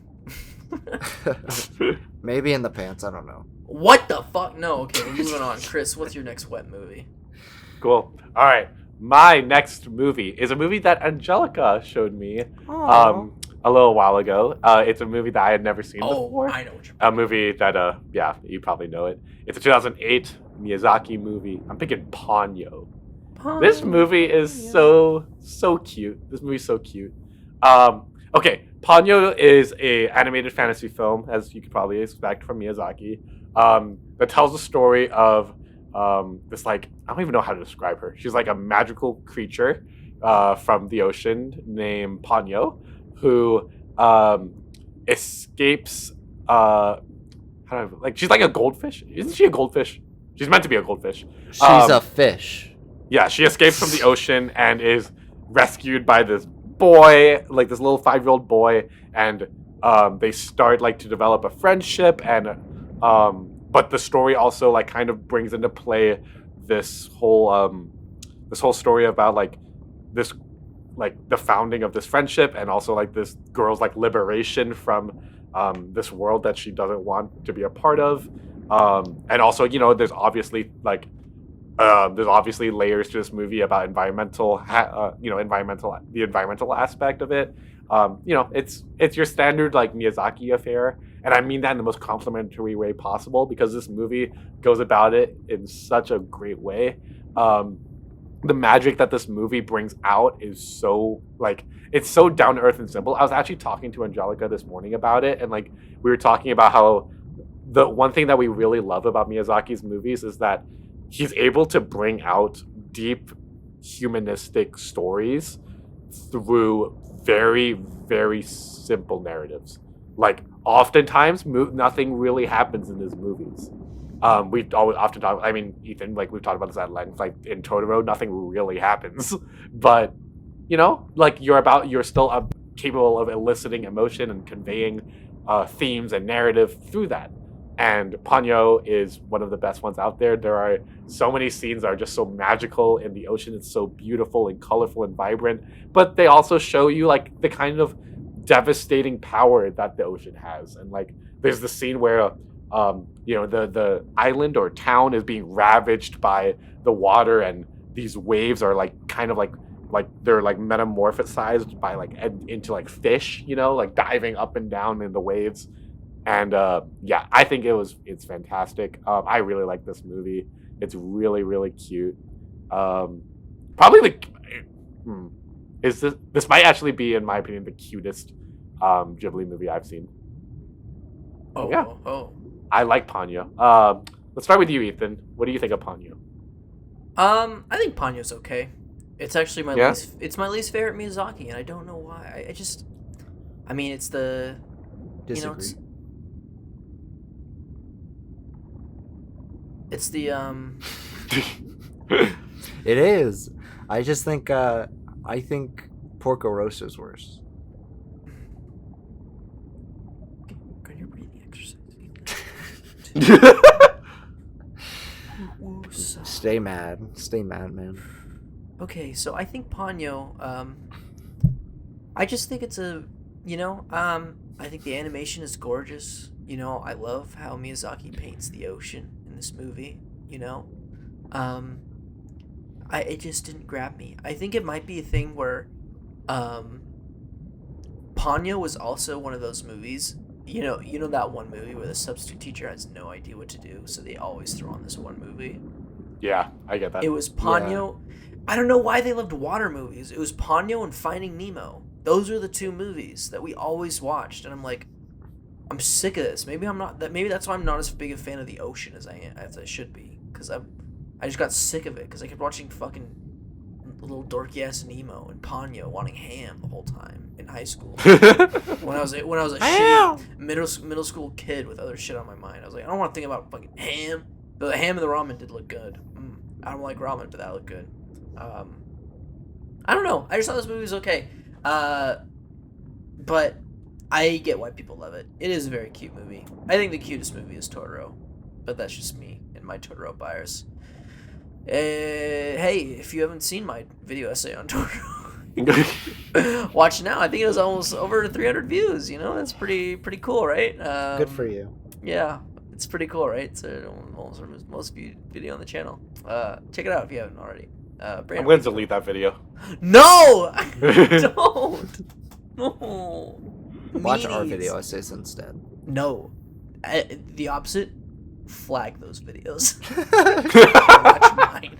Maybe in the pants. I don't know. What the fuck? No. Okay, we're moving on. Chris, what's your next wet movie? Cool. All right. My next movie is a movie that Angelica showed me a little while ago. It's a movie that I had never seen before. I know what you're A movie that, yeah, you probably know it. It's a 2008 Miyazaki movie. I'm thinking Ponyo. This movie is so cute. This movie's so cute. Okay, Ponyo is a animated fantasy film, as you could probably expect from Miyazaki, that tells the story of this, like, I don't even know how to describe her. She's like a magical creature from the ocean named Ponyo, who escapes. She's like a goldfish. Isn't she a goldfish? She's meant to be a goldfish. She's a fish. Yeah, she escapes from the ocean and is rescued by this boy, like this little 5-year-old boy, and they start like to develop a friendship, and but the story also like kind of brings into play this whole story about like this, like the founding of this friendship, and also like this girl's like liberation from this world that she doesn't want to be a part of, and also, you know, there's obviously layers to this movie about the environmental aspect of it. You know, it's your standard like Miyazaki affair, and I mean that in the most complimentary way possible, because this movie goes about it in such a great way. The magic that this movie brings out is so, like, it's so down to earth and simple. I was actually talking to Angelica this morning about it, and like we were talking about how the one thing that we really love about Miyazaki's movies is that he's able to bring out deep humanistic stories through very, very simple narratives. Like, oftentimes, nothing really happens in his movies. We've always often talked. I mean, Ethan, like we've talked about this at length. Like in Totoro, nothing really happens, but you know, like you're still capable of eliciting emotion and conveying themes and narrative through that. And Ponyo is one of the best ones out there. There are so many scenes that are just so magical in the ocean. It's so beautiful and colorful and vibrant. But they also show you like the kind of devastating power that the ocean has. And like there's the scene where you know, the island or town is being ravaged by the water, and these waves are like kind of like they're like metamorphosized by like into like fish, you know, like diving up and down in the waves. And yeah, I think it's fantastic. I really like this movie. It's really, really cute. Probably this might actually be, in my opinion, the cutest Ghibli movie I've seen. Oh, yeah. Oh. I like Ponyo. Let's start with you, Ethan. What do you think of Ponyo? I think Ponyo's okay. It's actually my Yeah? least favorite Miyazaki, and I don't know why. I mean, it's the Disagree. it's the It is. I just think Porco Rosso's worse. Can you breathing exercise? Stay mad, man. Okay, so I think Ponyo, I just think it's I think the animation is gorgeous. You know, I love how Miyazaki paints the ocean in this movie, you know. It just didn't grab me. I think it might be a thing where Ponyo was also one of those movies. You know that one movie where the substitute teacher has no idea what to do, so they always throw on this one movie. Yeah, I get that. It was Ponyo. Yeah. I don't know why they loved water movies. It was Ponyo and Finding Nemo. Those are the two movies that we always watched, and I'm like, I'm sick of this. Maybe I'm not that. Maybe that's why I'm not as big a fan of the ocean as I should be, because I just got sick of it because I kept watching fucking little dorky ass Nemo and Ponyo wanting ham the whole time in high school. when I was a shitty middle school kid with other shit on my mind, I was like, I don't want to think about fucking ham. But the ham and the ramen did look good. I don't like ramen, but that looked good. I don't know. I just thought this movie was okay. But I get why people love it. It is a very cute movie. I think the cutest movie is Totoro, but that's just me and my Totoro bias. Hey, if you haven't seen my video essay on Totoro, watch now. I think it was almost over 300 views. You know, that's pretty cool, right? Good for you. Yeah, it's pretty cool, right? It's almost most viewed video on the channel. Check it out if you haven't already. Brandon, I'm going to delete that video. No! Don't! No. Watch our Meanies. video essays instead. No. The opposite. Flag those videos. Watch mine.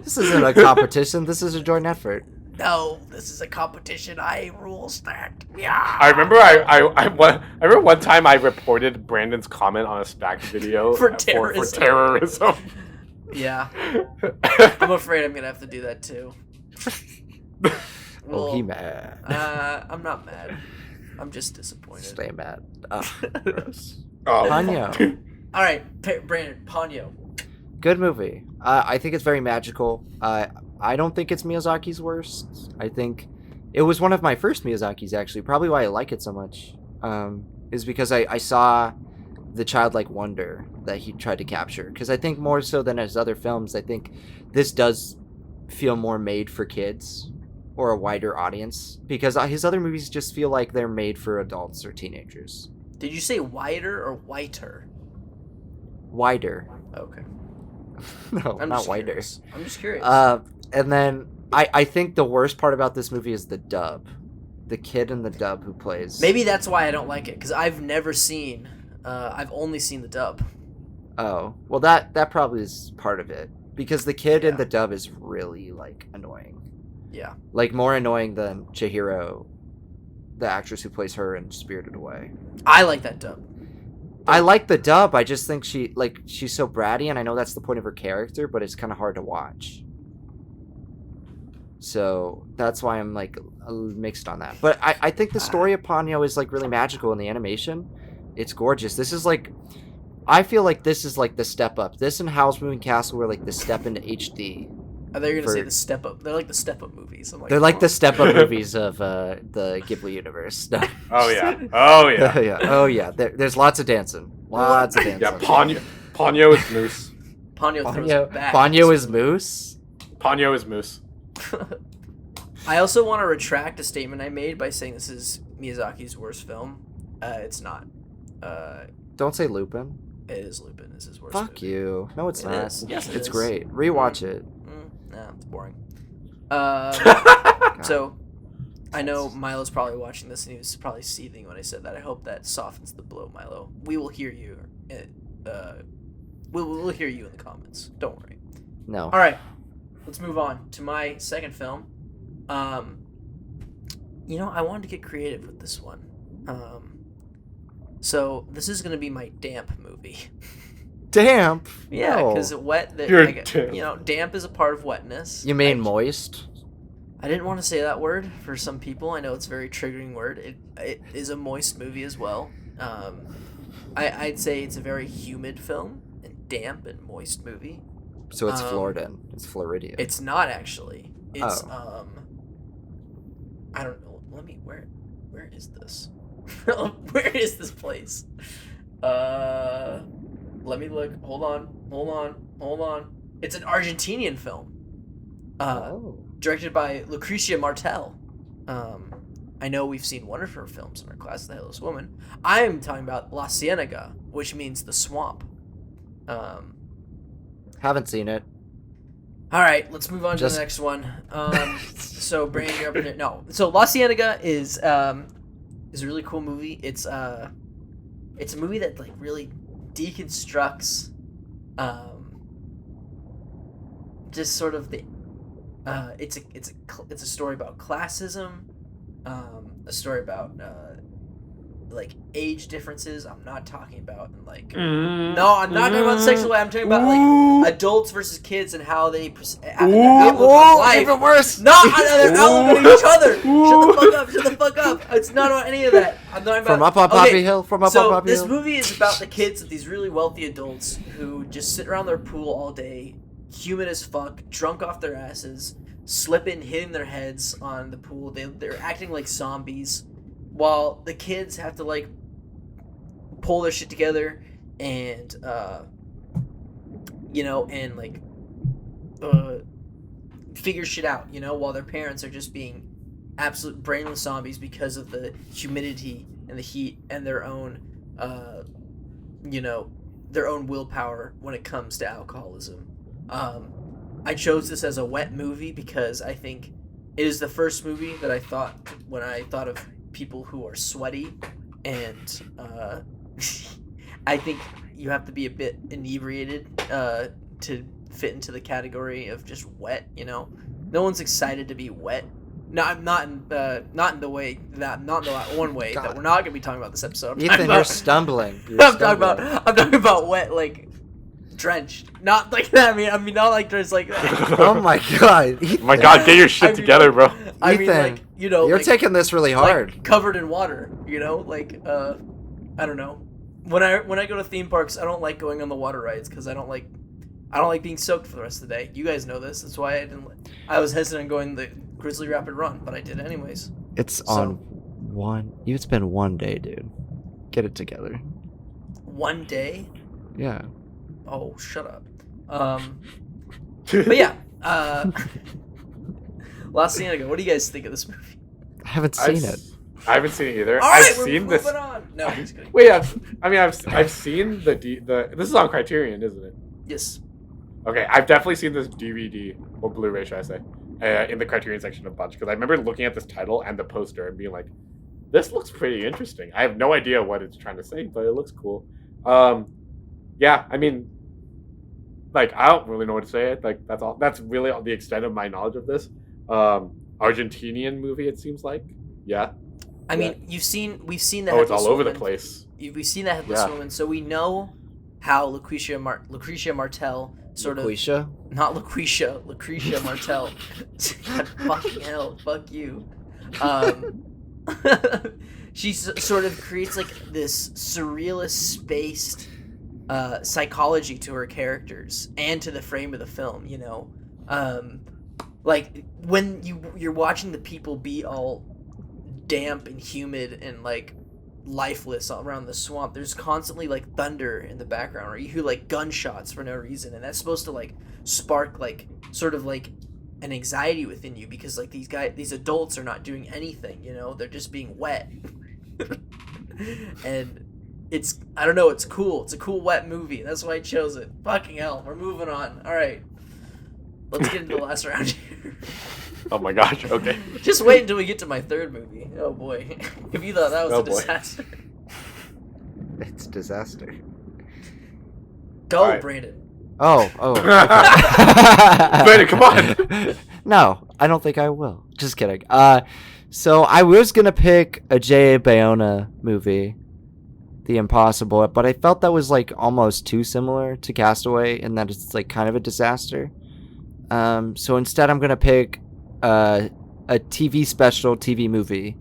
This isn't a competition. This is a joint effort. No, this is a competition. I rule stacked. Yeah. I remember I remember one time I reported Brandon's comment on a stacked video For for terrorism. terrorism. Yeah. I'm afraid I'm gonna have to do that too. Oh, he mad. I'm not mad. I'm just disappointed. Stay mad. Gross. Oh, Ponyo. All right, Brandon, Ponyo. Good movie. I think it's very magical. I don't think it's Miyazaki's worst. I think it was one of my first Miyazaki's, actually. Probably why I like it so much is because I saw the childlike wonder that he tried to capture. Because I think more so than his other films, I think this does feel more made for kids or a wider audience. Because his other movies just feel like they're made for adults or teenagers. Did you say wider or whiter? Wider. Okay. No, I'm not just wider. curious. I'm just curious. And then I think the worst part about this movie is the dub. The kid in the dub who plays. Maybe that's why I don't like it, because I've never seen. I've only seen the dub. Oh, well that probably is part of it, because the kid in the dub is really like annoying. Yeah. Like more annoying than Chihiro, the actress who plays her in Spirited Away. I like that dub. I like the dub. I just think she's so bratty, and I know that's the point of her character, but it's kind of hard to watch. So that's why I'm like mixed on that. But I think the story of Ponyo is like really magical in the animation. It's gorgeous. This is like, I feel like this is like the step up. This and Howl's Moving Castle were like the step into HD. I thought you were gonna say the step up. They're like the step up movies. I'm like, They're like the step up movies of the Ghibli universe. No. Oh yeah. Oh yeah. Yeah. Oh yeah. There's lots of dancing. Lots of dancing. Yeah. Ponyo is moose. Ponyo throws it back. Ponyo is moose. Ponyo is moose. I also want to retract a statement I made by saying this is Miyazaki's worst film. It's not. Don't say Lupin. It is Lupin. This is worst. Fuck movie. you. No, it's It not. is. Yes, it it's is. great. Rewatch it. Nah, it's boring. So, I know Milo's probably watching this and he was probably seething when I said that. I hope that softens the blow, Milo. We will hear you. We'll hear you in the comments. Don't worry. No. All right, let's move on to my second film. I wanted to get creative with this one. So this is gonna be my damp movie. Damp. Yeah, No. because You're damp. damp is a part of wetness. You mean moist? I didn't want to say that word for some people. I know it's a very triggering word. It is a moist movie as well. I'd say it's a very humid film and damp and moist movie. So it's Floridan. It's Floridian. It's not actually. It's Oh. I don't know. Where is this? Where is this place? Let me look. Hold on. It's an Argentinian film. Directed by Lucrecia Martel. I know we've seen one of her films in our class, The Headless Woman. I'm talking about La Ciénaga, which means the swamp. Haven't seen it. All right, let's move on to the next one. So, Brandon, you're up in it. No, so La Ciénaga is a really cool movie. It's a movie that like really deconstructs just sort of the It's a story about classism, a story about like age differences. I'm not talking about like no, I'm not talking about sexual. I'm talking about like adults versus kids and how they have their outlook on life. Even worse. Not on their outlook on each other. Shut the fuck up. Shut the fuck up. It's not about any of that. I'm talking about From Up on Poppy Hill. From Up on Poppy Hill. This movie is about the kids of these really wealthy adults who just sit around their pool all day, human as fuck, drunk off their asses, slipping, hitting their heads on the pool. They're acting like zombies, while the kids have to like pull their shit together and and like figure shit out, while their parents are just being absolute brainless zombies because of the humidity and the heat and their own their own willpower when it comes to alcoholism. I chose this as a wet movie because I think it is the first movie that I thought when I thought of people who are sweaty, and I think you have to be a bit inebriated to fit into the category of just wet. No one's excited to be wet. No, I'm not in the way that one way God. that we're not gonna be talking about this episode. Ethan, you're stumbling. I'm talking about wet, like drenched. Not like that. I mean not like drenched like that. Oh my God. Ethan. My God, get your shit together, bro. I Ethan, mean, like, you're like, taking this really hard. like covered in water. Like I don't know. When I go to theme parks, I don't like going on the water rides because I don't like being soaked for the rest of the day. You guys know this. That's why I was hesitant on going the Grizzly Rapid Run, but I did anyways. It's been one day, dude. Get it together. One day? Yeah. Oh, shut up. But yeah. Last scene ago. What do you guys think of this movie? I haven't seen it. I haven't seen it either. All right, I've we're seen moving this. on. No, just kidding. Wait, I've seen the this is on Criterion, isn't it? Yes. Okay, I've definitely seen this DVD or Blu-ray, should I say, in the Criterion section a bunch because I remember looking at this title and the poster and being like, "This looks pretty interesting." I have no idea what it's trying to say, but it looks cool. Yeah, I mean, like I don't really know what to say. Like that's all. That's really the extent of my knowledge of this. Argentinian movie, it seems like. Yeah. I mean, we've seen the Oh, it's Headless all over the Woman. place. We've seen the Headless Woman, so we know how Lucretia Martel sort Lucretia? of not Lucretia Martel. God, fucking hell, fuck you. She sort of creates like this surrealist, spaced psychology to her characters and to the frame of the film. Like when you're watching the people be all damp and humid and like lifeless around the swamp, there's constantly like thunder in the background, or you hear like gunshots for no reason, and that's supposed to like spark like sort of like an anxiety within you because like these adults are not doing anything, they're just being wet. And I don't know, it's cool. It's a cool wet movie. That's why I chose it. Fucking hell, we're moving on. All right, let's get into the last round here. Oh my gosh. Okay. Just wait until we get to my third movie. Oh boy. If you thought that was a disaster. It's a disaster. Go, All right. Brandon. Oh. Okay. Brandon, come on. No, I don't think I will. Just kidding. So I was gonna pick a J.A. Bayona movie, The Impossible, but I felt that was like almost too similar to Castaway in that it's like kind of a disaster. So instead I'm gonna pick a TV movie.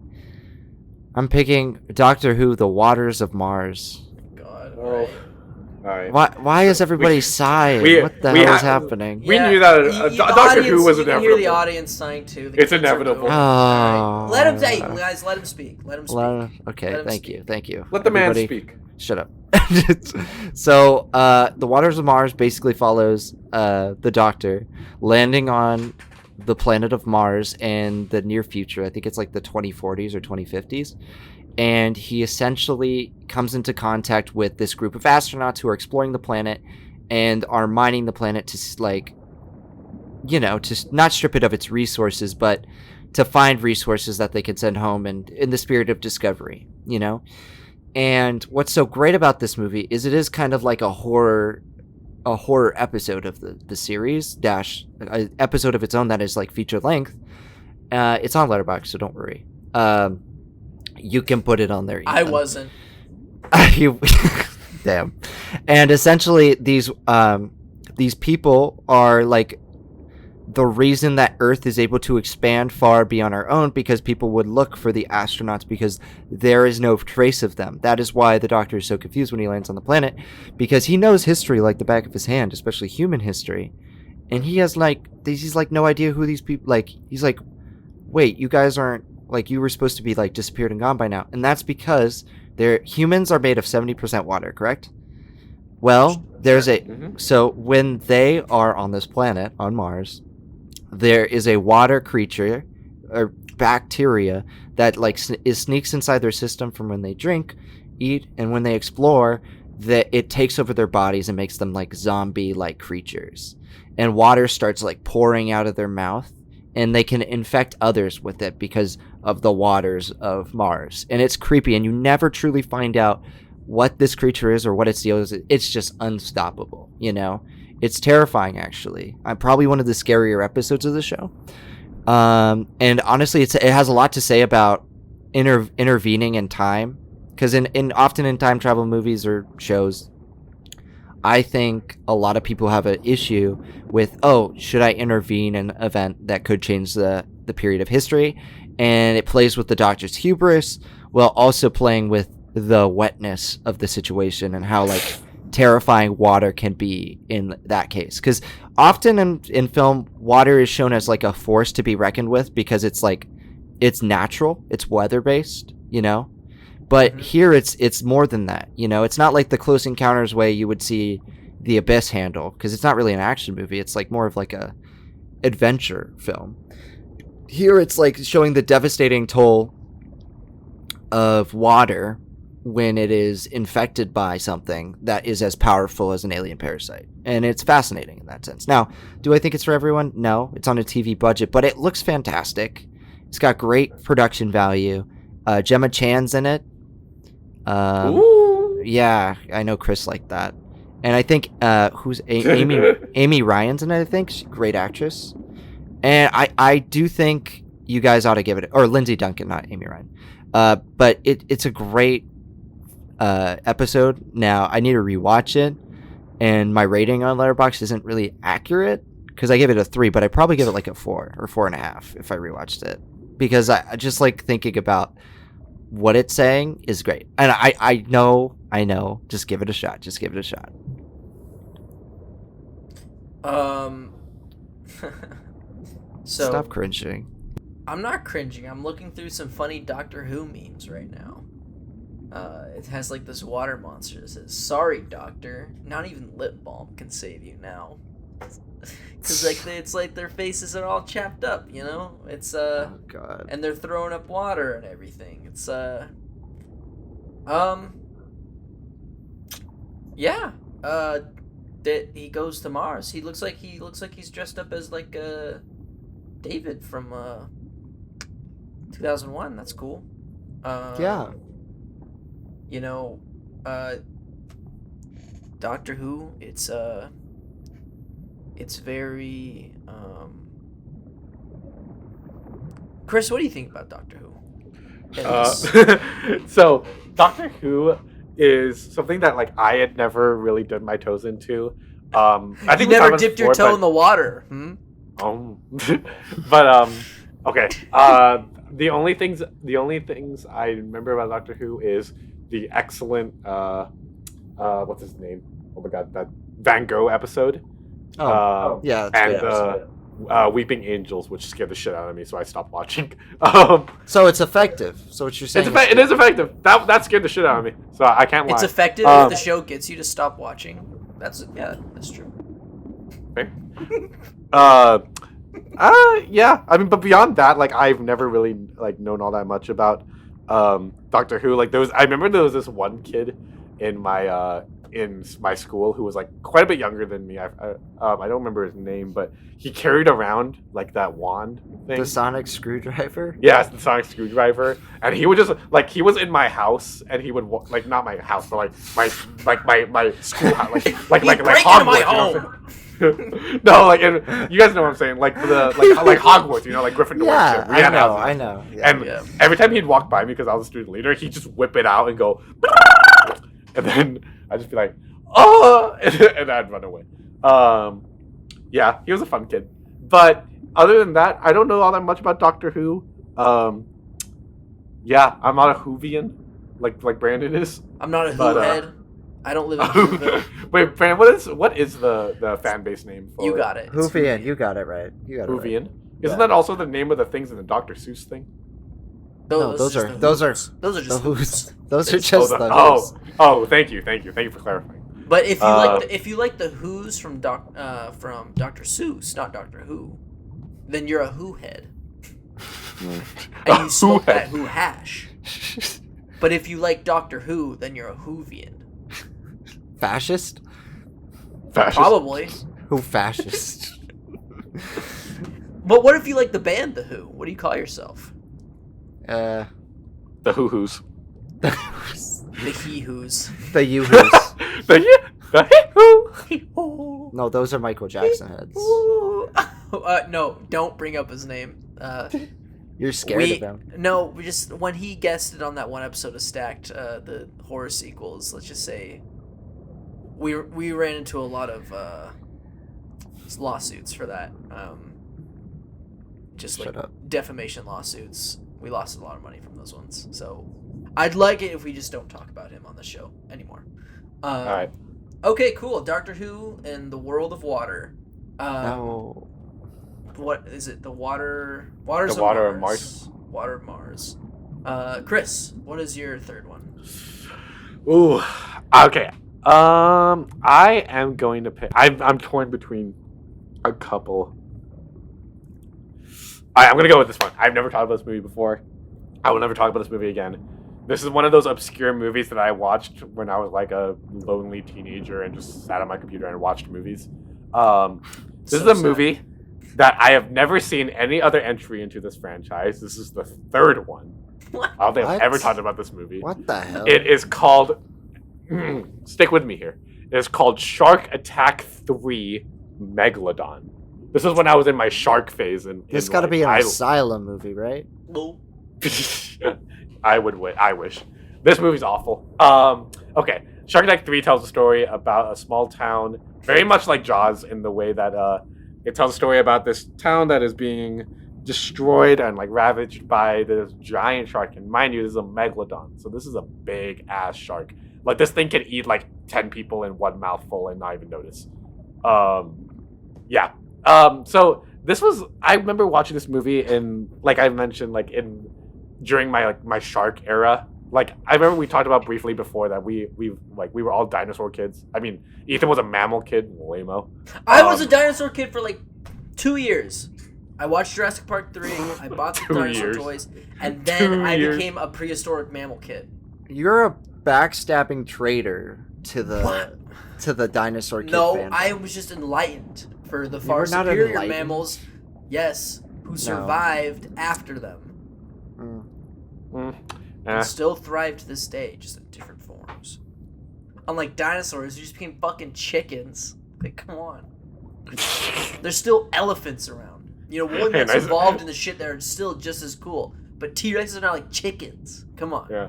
I'm picking Doctor Who: The Waters of Mars. God. Oh. All right. Why is everybody sighing? What the hell is happening? We knew that Doctor Who was You can inevitable. hear the audience sighing too. The It's kids are inevitable. going. Oh. All right. Let him say, guys. Let him speak. Okay, Let him thank speak. you, thank you. Let the man Everybody, speak. Shut up. So, The Waters of Mars basically follows the Doctor landing on the planet of Mars in the near future. I think it's like the 2040s or 2050s. And he essentially comes into contact with this group of astronauts who are exploring the planet and are mining the planet to, like, to not strip it of its resources, but to find resources that they can send home, and in the spirit of discovery, And what's so great about this movie is it is kind of like a horror a horror episode of the series dash an episode of its own that is like feature length. It's on Letterboxd, so don't worry. You can put it on there. Ethan. I wasn't. You, damn. And essentially, these people are like the reason that Earth is able to expand far beyond our own, because people would look for the astronauts because there is no trace of them. That is why the Doctor is so confused when he lands on the planet, because he knows history like the back of his hand, especially human history, and he's like no idea who these people. Like he's like, wait, you guys aren't like you were supposed to be like disappeared and gone by now, and that's because humans are made of 70% water, correct? Well, there's so when they are on this planet on Mars, there is a water creature or bacteria that like sneaks inside their system from when they drink, eat, and when they explore, that it takes over their bodies and makes them like zombie like creatures, and water starts like pouring out of their mouth, and they can infect others with it because of the waters of Mars. And it's creepy, and you never truly find out what this creature is or what its deal is. It's just unstoppable, you know? It's terrifying, actually. I'm probably one of the scarier episodes of the show. And honestly, it has a lot to say about intervening in time. Because often in time travel movies or shows, I think a lot of people have an issue with, should I intervene in an event that could change the period of history? And it plays with the Doctor's hubris while also playing with the wetness of the situation and how like terrifying water can be in that case. Because often in film, water is shown as like a force to be reckoned with because it's like it's natural, it's weather based, you know. But here it's more than that, you know. It's not like the Close Encounters way you would see the Abyss handle, because it's not really an action movie. It's like more of like a adventure film. Here it's like showing the devastating toll of water when it is infected by something that is as powerful as an alien parasite. And it's fascinating in that sense. Now, do I think it's for everyone? No, it's on a TV budget, but it looks fantastic. It's got great production value. Gemma Chan's in it. Ooh. Yeah, I know Chris liked that. And I think who's Amy Ryan's in it, I think. She's a great actress. And I do think you guys ought to give it, or Lindsay Duncan, not Amy Ryan. But it's a great episode. Now I need to rewatch it, and my rating on Letterboxd isn't really accurate because I give it a 3, but I probably give it like a 4 or 4.5 if I rewatched it, because I just like thinking about what it's saying is great. And I know, just give it a shot. So stop cringing. I'm not cringing. I'm looking through some funny Doctor Who memes right now. It has like this water monster that says, "Sorry, Doctor, not even lip balm can save you now." Because like it's like their faces are all chapped up, you know. It's Oh God. and they're throwing up water and everything. It's yeah. That he goes to Mars. He looks like he's dressed up as like David from 2001. That's cool. Yeah. You know, Doctor Who, it's very Chris, what do you think about Doctor Who? So Doctor Who is something that like I had never really dipped my toes into. I think you never dipped your toe in the water. But okay. The only things I remember about Doctor Who is the excellent what's his name? Oh my God, that Van Gogh episode. Yeah, and Weeping Angels, which scared the shit out of me, so I stopped watching. So it's effective. So what you're saying? It is effective. That scared the shit out of me, so I can't lie. It's effective if the show gets you to stop watching. That's true. Okay. Yeah. I mean, but beyond that, like I've never really like known all that much about Doctor Who. Like I remember there was this one kid in my school who was like quite a bit younger than me. I don't remember his name, but he carried around like that wand thing. The sonic screwdriver? Yeah, it's the sonic screwdriver, and he would just like he was in my house, and he would like not my house, but my school house, like Hogwarts. My you know home. what I'm saying? No, like you guys know what I'm saying, like like Hogwarts, you know, like Gryffindor. Yeah, shit. We had houses. I know. Yeah. And every time he'd walk by me because I was a student leader, he'd just whip it out and go, and then I'd just be like, oh, and I'd run away. Yeah, he was a fun kid. But other than that, I don't know all that much about Doctor Who. Yeah, I'm not a Whovian, like Brandon is. I'm not a Who head. I don't live in Whoville. Wait, Brandon, what is the fan base name for? You got it. Whovian, you got it right. Whovian. Right. Isn't that also the name of the things in the Dr. Seuss thing? No, those are just the the Who's. Those are It's- just the Who's. Thank you for clarifying. But if you like the Who's from Dr. Seuss, not Doctor Who, then you're a Who head. And you smoke that Who hash. But if you like Doctor Who, then you're a Whovian. Fascist? Probably. Who fascist? But what if you like the band The Who? What do you call yourself? The Who-Who's. The Who's. The He Who's. The You Who's. The He-Who. No, those are Michael Jackson heads. No, don't bring up his name. You're scared of him. No, we just when he guested on that one episode of Stacked, the horror sequels. Let's just say we ran into a lot of lawsuits for that. Just like defamation lawsuits. We lost a lot of money from those ones. So I'd like it if we just don't talk about him on the show anymore. All right. Okay, cool. Doctor Who and the World of Water. No. What is it? The water. The water of Mars. Water of Mars. Chris, what is your third one? Ooh. Okay. I am going to pick. I'm torn between a couple. I'm going to go with this one. I've never talked about this movie before. I will never talk about this movie again. This is one of those obscure movies that I watched when I was like a lonely teenager and just sat on my computer and watched movies. This is a movie that I have never seen any other entry into this franchise. This is the third one. What? I don't think I've ever talked about this movie. What the hell? It is called... stick with me here. It is called Shark Attack 3 Megalodon. This is when I was in my shark phase. This got to be an Asylum movie, right? No. I wish. This movie's awful. Okay. Shark Attack 3 tells a story about a small town, very much like Jaws in the way that it tells a story about this town that is being destroyed and like ravaged by this giant shark. And mind you, this is a megalodon. So this is a big ass shark. Like this thing can eat like 10 people in one mouthful and not even notice. Yeah. So this was, I remember watching this movie in, like I mentioned, like during my shark era. Like I remember we talked about briefly before that we were all dinosaur kids. I mean, Ethan was a mammal kid, lame-o. I was a dinosaur kid for like 2 years. I watched Jurassic Park 3. I bought the dinosaur toys, and then I became a prehistoric mammal kid. You're a backstabbing traitor to the dinosaur kid. No, fandom. I was just enlightened for the far were not superior enlightened. mammals. Yes, who survived after them and still thrive to this day, just in different forms. Unlike dinosaurs, who just became fucking chickens. Like, come on. There's still elephants around. You know, one that's evolved in the shit that are still just as cool. But T-Rexes are not like chickens. Come on. Yeah.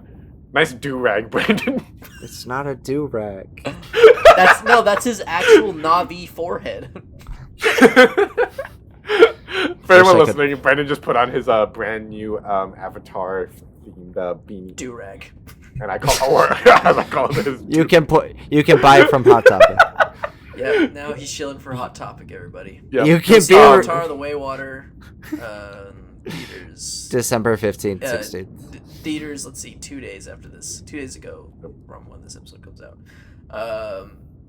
Nice do-rag, Brandon. It's not a do-rag. That's his actual Na'vi forehead. For anyone listening, Brandon just put on his brand new Avatar themed beanie. Do-rag. And I call it his You can buy it from Hot Topic. Yeah, now he's chilling for Hot Topic, everybody. Yep. You can be Avatar: The Way Water, theaters. December 15th, 16th. Theaters, let's see, 2 days after this. 2 days ago from when this episode comes out.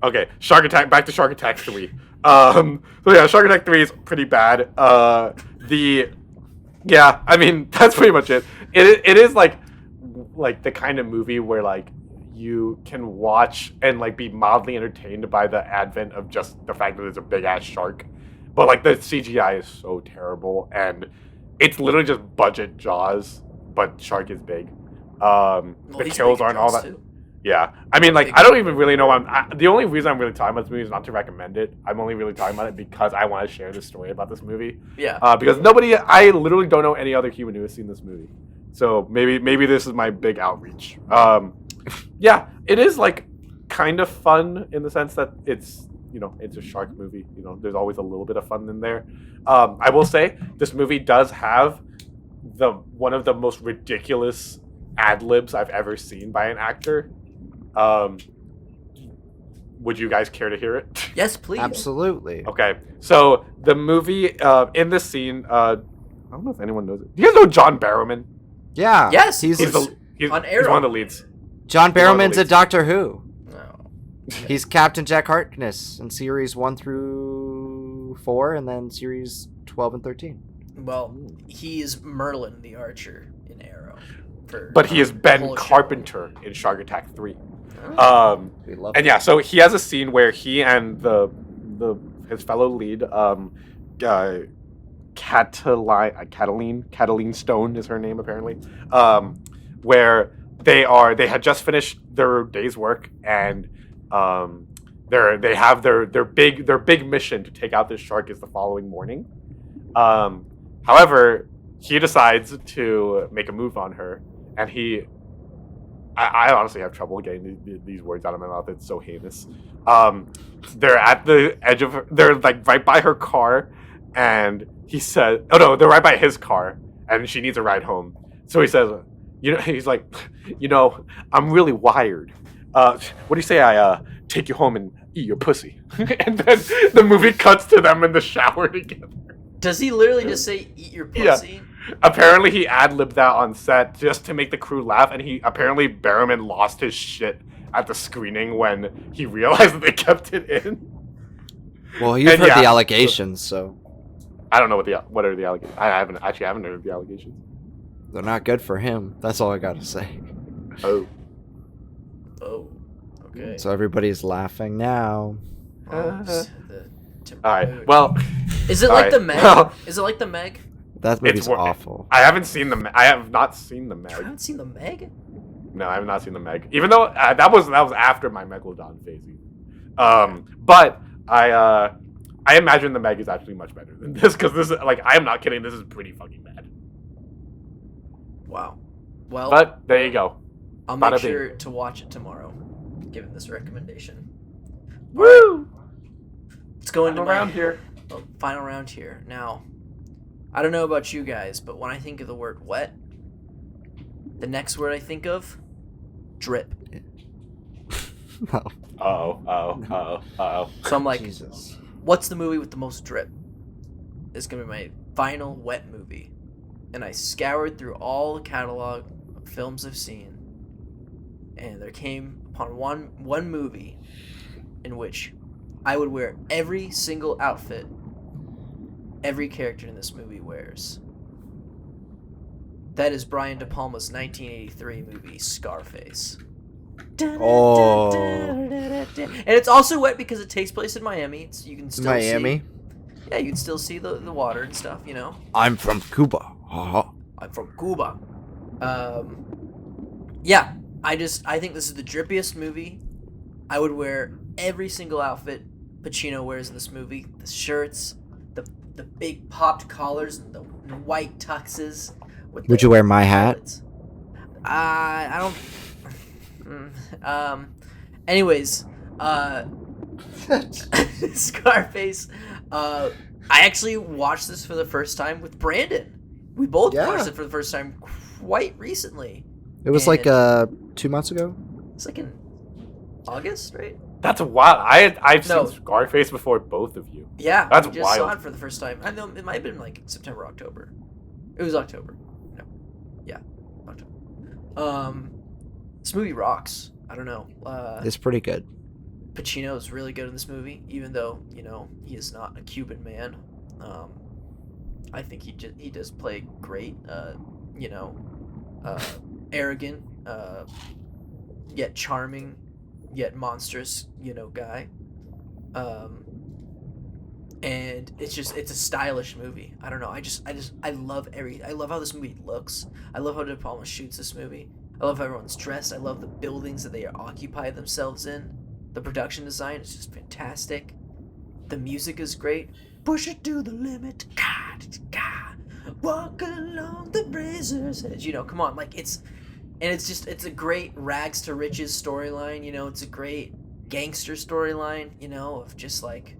Okay, Shark Attack, back to Shark Attack 3. So yeah, Shark Attack 3 is pretty bad. I mean, that's pretty much it. It is like the kind of movie where like you can watch and like be mildly entertained by the advent of just the fact that there's a big ass shark. But like the CGI is so terrible, and it's literally just budget Jaws, but shark is big. The he's kills big in aren't all Jaws, that. too. Yeah, I mean, like, Big I don't even really know. The only reason I'm really talking about this movie is not to recommend it. I'm only really talking about it because I want to share this story about this movie. Yeah. Because I literally don't know any other human who has seen this movie. So maybe this is my big outreach. Yeah, it is like kind of fun in the sense that it's a shark movie. There's always a little bit of fun in there. I will say this movie does have one of the most ridiculous ad libs I've ever seen by an actor. Would you guys care to hear it? Yes, please. Absolutely. Okay, so the movie in this scene, I don't know if anyone knows it. Do you guys know John Barrowman? Yeah. Yes, He's He's on he's one Arrow. of the leads. John He's one of the Barrowman's a leads. Doctor Who. No. He's Captain Jack Harkness in series 1 through 4, and then series 12 and 13. Well, he is Merlin the Archer in Arrow. But he is the Ben whole show. Carpenter in Shark Attack 3. We love And yeah, so he has a scene where he and his fellow lead, Cataline Stone is her name apparently, where they had just finished their day's work, and they have their big mission to take out this shark is the following morning. However, he decides to make a move on her, and I honestly have trouble getting these words out of my mouth. It's so heinous. They're at the edge of they're like right by her car, and he said, oh no, they're right by his car, and she needs a ride home. So he says, he's like, I'm really wired. What do you say I take you home and eat your pussy? And then the movie cuts to them in the shower together. Does he literally just say, eat your Yeah. pussy? Apparently he ad-libbed that on set just to make the crew laugh, and apparently Barrowman lost his shit at the screening when he realized that they kept it in. Well, you've And heard yeah, the allegations, so I don't know what are the allegations. I haven't heard the allegations. they're not good for him. That's all I gotta say. Oh. Oh, okay. So everybody's laughing now. All Alright, well, is it like alright. the Meg? Well, Is it like the Meg? That movie's wor- awful. I have not seen the I Meg. haven't seen the Meg. No, I have not seen the Meg. Even though that was after my Megalodon phase. But I imagine the Meg is actually much better than this, because this is like, I am not kidding. This is pretty fucking bad. Wow. Well, But there you go. I'll make bada bing. sure to watch it tomorrow, given this recommendation. Woo! Let's go into Around here. final round here. Now, I don't know about you guys, but when I think of the word wet, the next word I think of, drip. No. Uh-oh. So I'm like, Jesus. what's the movie with the most drip? It's going to be my final wet movie. And I scoured through all the catalog of films I've seen, and there came upon one movie in which I would wear every single outfit every character in this movie wears. That is Brian De Palma's 1983 movie, Scarface. Oh. And it's also wet because it takes place in Miami. You can still Miami? see, yeah, you can still see the water and stuff, I'm from Cuba. I'm from Cuba. Yeah, I think this is the drippiest movie. I would wear every single outfit Pacino wears in this movie. The shirts, the big popped collars, and the white tuxes. Would you wear my hat? I don't. Anyways, Scarface. I actually watched this for the first time with Brandon. We both Yeah. watched it for the first time quite recently. It was like 2 months ago. It's like in August, right? That's wild. I've No. seen Scarface before both of you. Yeah, That's we just saw wild. it for the first time. I know it might have been like September, October. It was October. No, yeah, October. This movie rocks. I don't know. It's pretty good. Pacino is really good in this movie, even though he is not a Cuban man. I think he does play great. Arrogant, yet charming, yet monstrous, guy. Um, and it's a stylish movie. I don't know. I love how this movie looks. I love how De Palma shoots this movie. I love how everyone's dressed. I love the buildings that they occupy themselves in. The production design is just fantastic. The music is great. Push it to the limit. Walk along the razor's edge. Come on, like it's a great rags to riches storyline. It's a great gangster storyline. Of just like,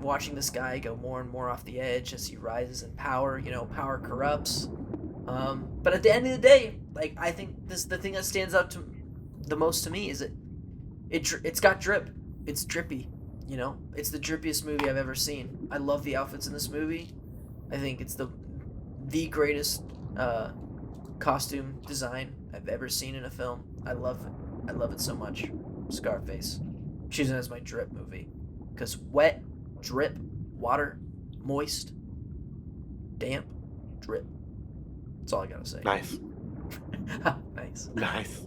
watching this guy go more and more off the edge as he rises in power. Power corrupts. But at the end of the day, like I think the thing that stands out to the most to me is it's got drip. It's drippy. It's the drippiest movie I've ever seen. I love the outfits in this movie. I think it's the greatest costume design I've ever seen in a film. I love it. I love it so much. Scarface. Choosing it as my drip movie. Because wet, drip, water, moist, damp, drip. That's all I gotta say. Nice. Nice. Nice.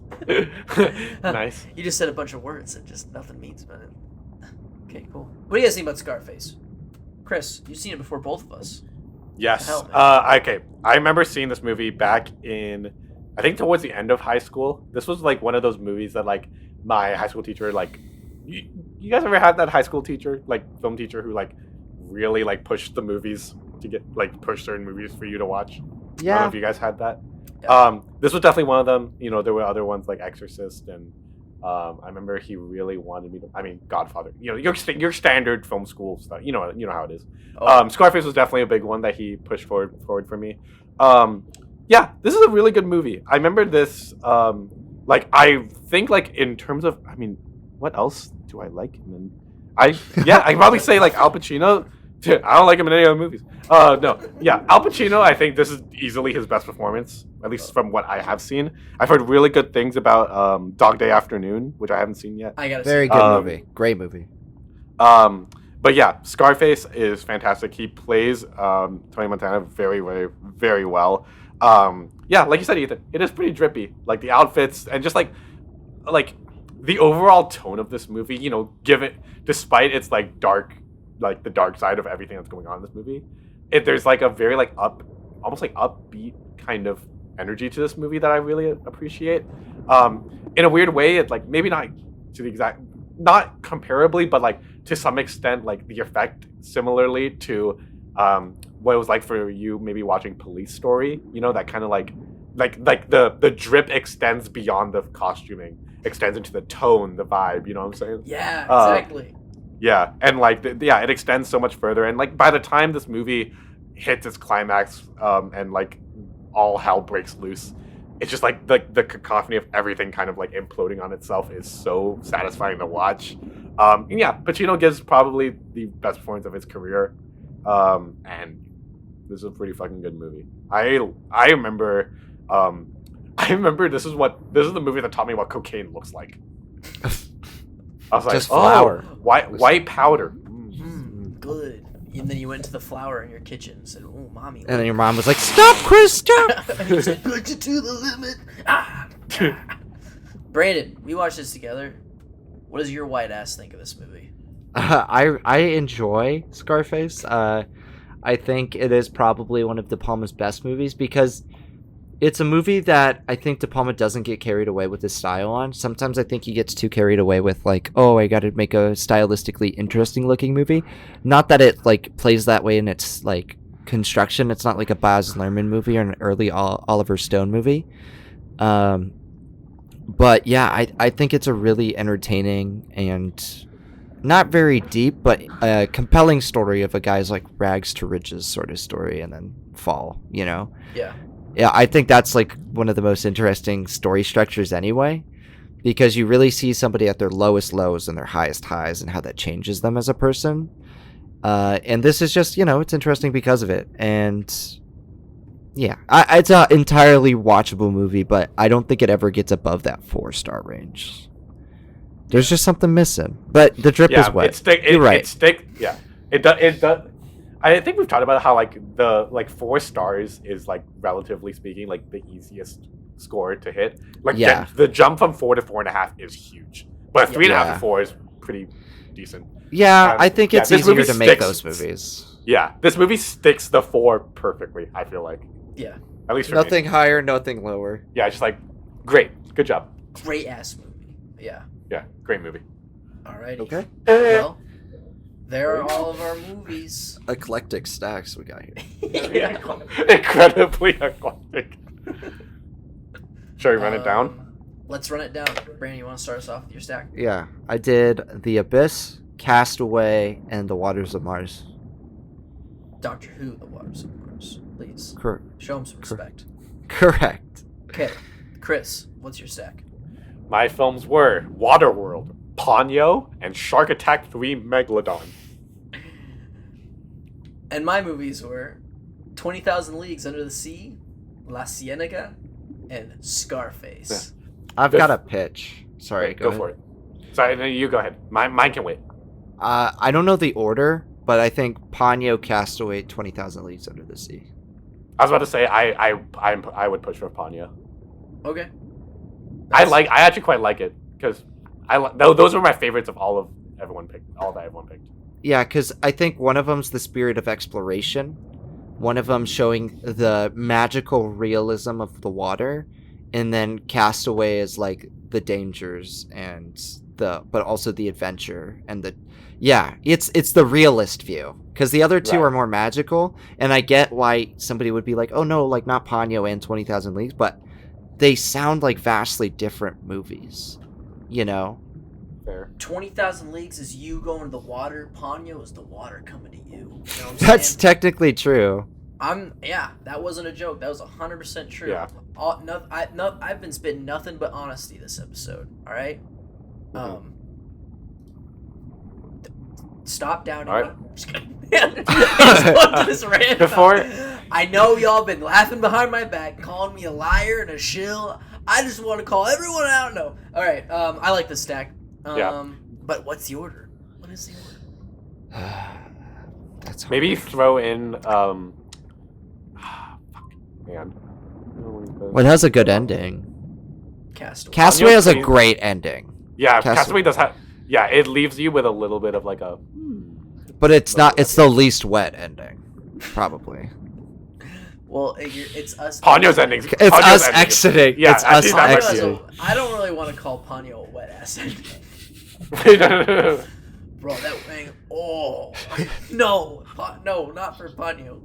Nice. You just said a bunch of words that just nothing means about it. Okay, cool. What do you guys think about Scarface? Chris, you've seen it before both of us. Yes. Hell, man. Okay. I remember seeing this movie back in, I think towards the end of high school. This was like one of those movies that like my high school teacher, like, you guys ever had that high school teacher, like film teacher who like really like pushed the movies to get like push certain movies for you to watch? I don't know if you guys had that. Yeah. This was definitely one of them. There were other ones like Exorcist and I remember he really wanted me to. I mean, Godfather. Your standard film school stuff. You know how it is. Oh. Scarface was definitely a big one that he pushed forward for me. Yeah, this is a really good movie. I remember this. Like I think like in terms of, I mean, what else do I like him in? I can probably say like Al Pacino. I don't like him in any other movies. No, yeah, Al Pacino. I think this is easily his best performance, at least from what I have seen. I've heard really good things about Dog Day Afternoon, which I haven't seen yet. I gotta Very good movie. Great movie. But yeah, Scarface is fantastic. He plays Tony Montana very, very, very well. Yeah, like you said, Ethan, it is pretty drippy. Like the outfits and just like the overall tone of this movie. Despite its like dark. Like the dark side of everything that's going on in this movie, there's like a very like almost like upbeat kind of energy to this movie that I really appreciate. In a weird way, it's like maybe not to the exact, not comparably, but like to some extent, like the effect similarly to what it was like for you maybe watching Police Story. That kind of like the drip extends beyond the costuming, extends into the tone, the vibe. You know what I'm saying? Yeah, exactly. Yeah, and like, it extends so much further. And like, by the time this movie hits its climax, and like all hell breaks loose, it's just like the cacophony of everything kind of like imploding on itself is so satisfying to watch. Yeah, Pacino gives probably the best performance of his career, and this is a pretty fucking good movie. I remember, this is the movie that taught me what cocaine looks like. I was like, just flour. White powder. Good. And then you went to the flour in your kitchen and said, "Oh, mommy." And then your mom was like, "Stop, Chris, stop!" And you said, "Push it to the limit." Ah. Brandon, we watched this together. What does your white ass think of this movie? I enjoy Scarface. I think it is probably one of De Palma's best movies because it's a movie that I think De Palma doesn't get carried away with his style on. Sometimes I think he gets too carried away with like, oh, I got to make a stylistically interesting looking movie. Not that it like plays that way in its like construction. It's not like a Baz Luhrmann movie or an early Oliver Stone movie. But yeah, I think it's a really entertaining and not very deep, but a compelling story of a guy's like rags to riches sort of story and then fall, Yeah. Yeah, I think that's like one of the most interesting story structures anyway, because you really see somebody at their lowest lows and their highest highs and how that changes them as a person. And this is just, it's interesting because of it. And yeah, it's an entirely watchable movie, but I don't think it ever gets above that 4-star range. There's just something missing. But the drip is wet. You're right. It does. I think we've talked about how like the 4 stars is like relatively speaking like the easiest score to hit. Like Yeah. the jump from 4 to 4.5 is huge, but 3.5 Yeah. to 4 is pretty decent. Yeah, I think it's this easier movie to make sticks- those movies. Yeah, this movie sticks the 4 perfectly. I feel like, Yeah. at least for me. Nothing higher, nothing lower. Yeah, just like great, good job. Great ass movie. Yeah. Yeah, great movie. Alrighty. Okay. Well, there are all of our movies. Eclectic stacks we got here. Yeah. Incredibly eclectic. Shall we run it down? Let's run it down. Brandon, you want to start us off with your stack? Yeah, I did The Abyss, Castaway, and The Waters of Mars. Doctor Who, The Waters of Mars. Please Cor- show him some respect. correct. Okay, Chris, what's your stack? My films were Waterworld, Ponyo, and Shark Attack 3 Megalodon. And my movies were 20,000 Leagues Under the Sea, La Cienega, and Scarface. I've This- got a pitch. Sorry, go ahead. for it. Sorry, no, you go ahead. Mine can wait. I don't know the order, but I think Ponyo, Castaway, 20,000 Leagues Under the Sea. I was about to say I would push for Ponyo. Okay. I actually quite like it because those were my favorites of all that everyone picked. Yeah, because I think one of them's the spirit of exploration, one of them showing the magical realism of the water, and then Castaway is like the dangers and but also the adventure and it's the realist view, because the other two Right. are more magical, and I get why somebody would be like, oh no, like not Ponyo and 20,000 Leagues, but they sound like vastly different movies, you know? Fair. 20,000 Leagues is you going to the water. Ponyo is the water coming to you. You know what I'm That's saying? technically true. That wasn't a joke. That was 100% true. Yeah. I've been spitting nothing but honesty this episode. All right. Stop doubting All right. me. I'm just kidding. Just going to this rant. Before- I know y'all been laughing behind my back, calling me a liar and a shill. I just want to call everyone out. No. All right. I like this stack. Yeah. But what's the order? What is the order? That's hard. Maybe throw in fuck, man. What has a good ending? Castaway. Castaway has a plays- great ending, Yeah, Castaway. Castaway does have. Yeah, it leaves you with a little bit of like a. but it's not. It's the least wet ending, probably. Well, it's us. Ponyo's ending. It's Ponyo's us ending. exiting. Yeah, it's I us think that might be exiting. I don't really want to call Ponyo a wet ass ending. it. Bro, that thing. Oh no, no, not for Ponyo.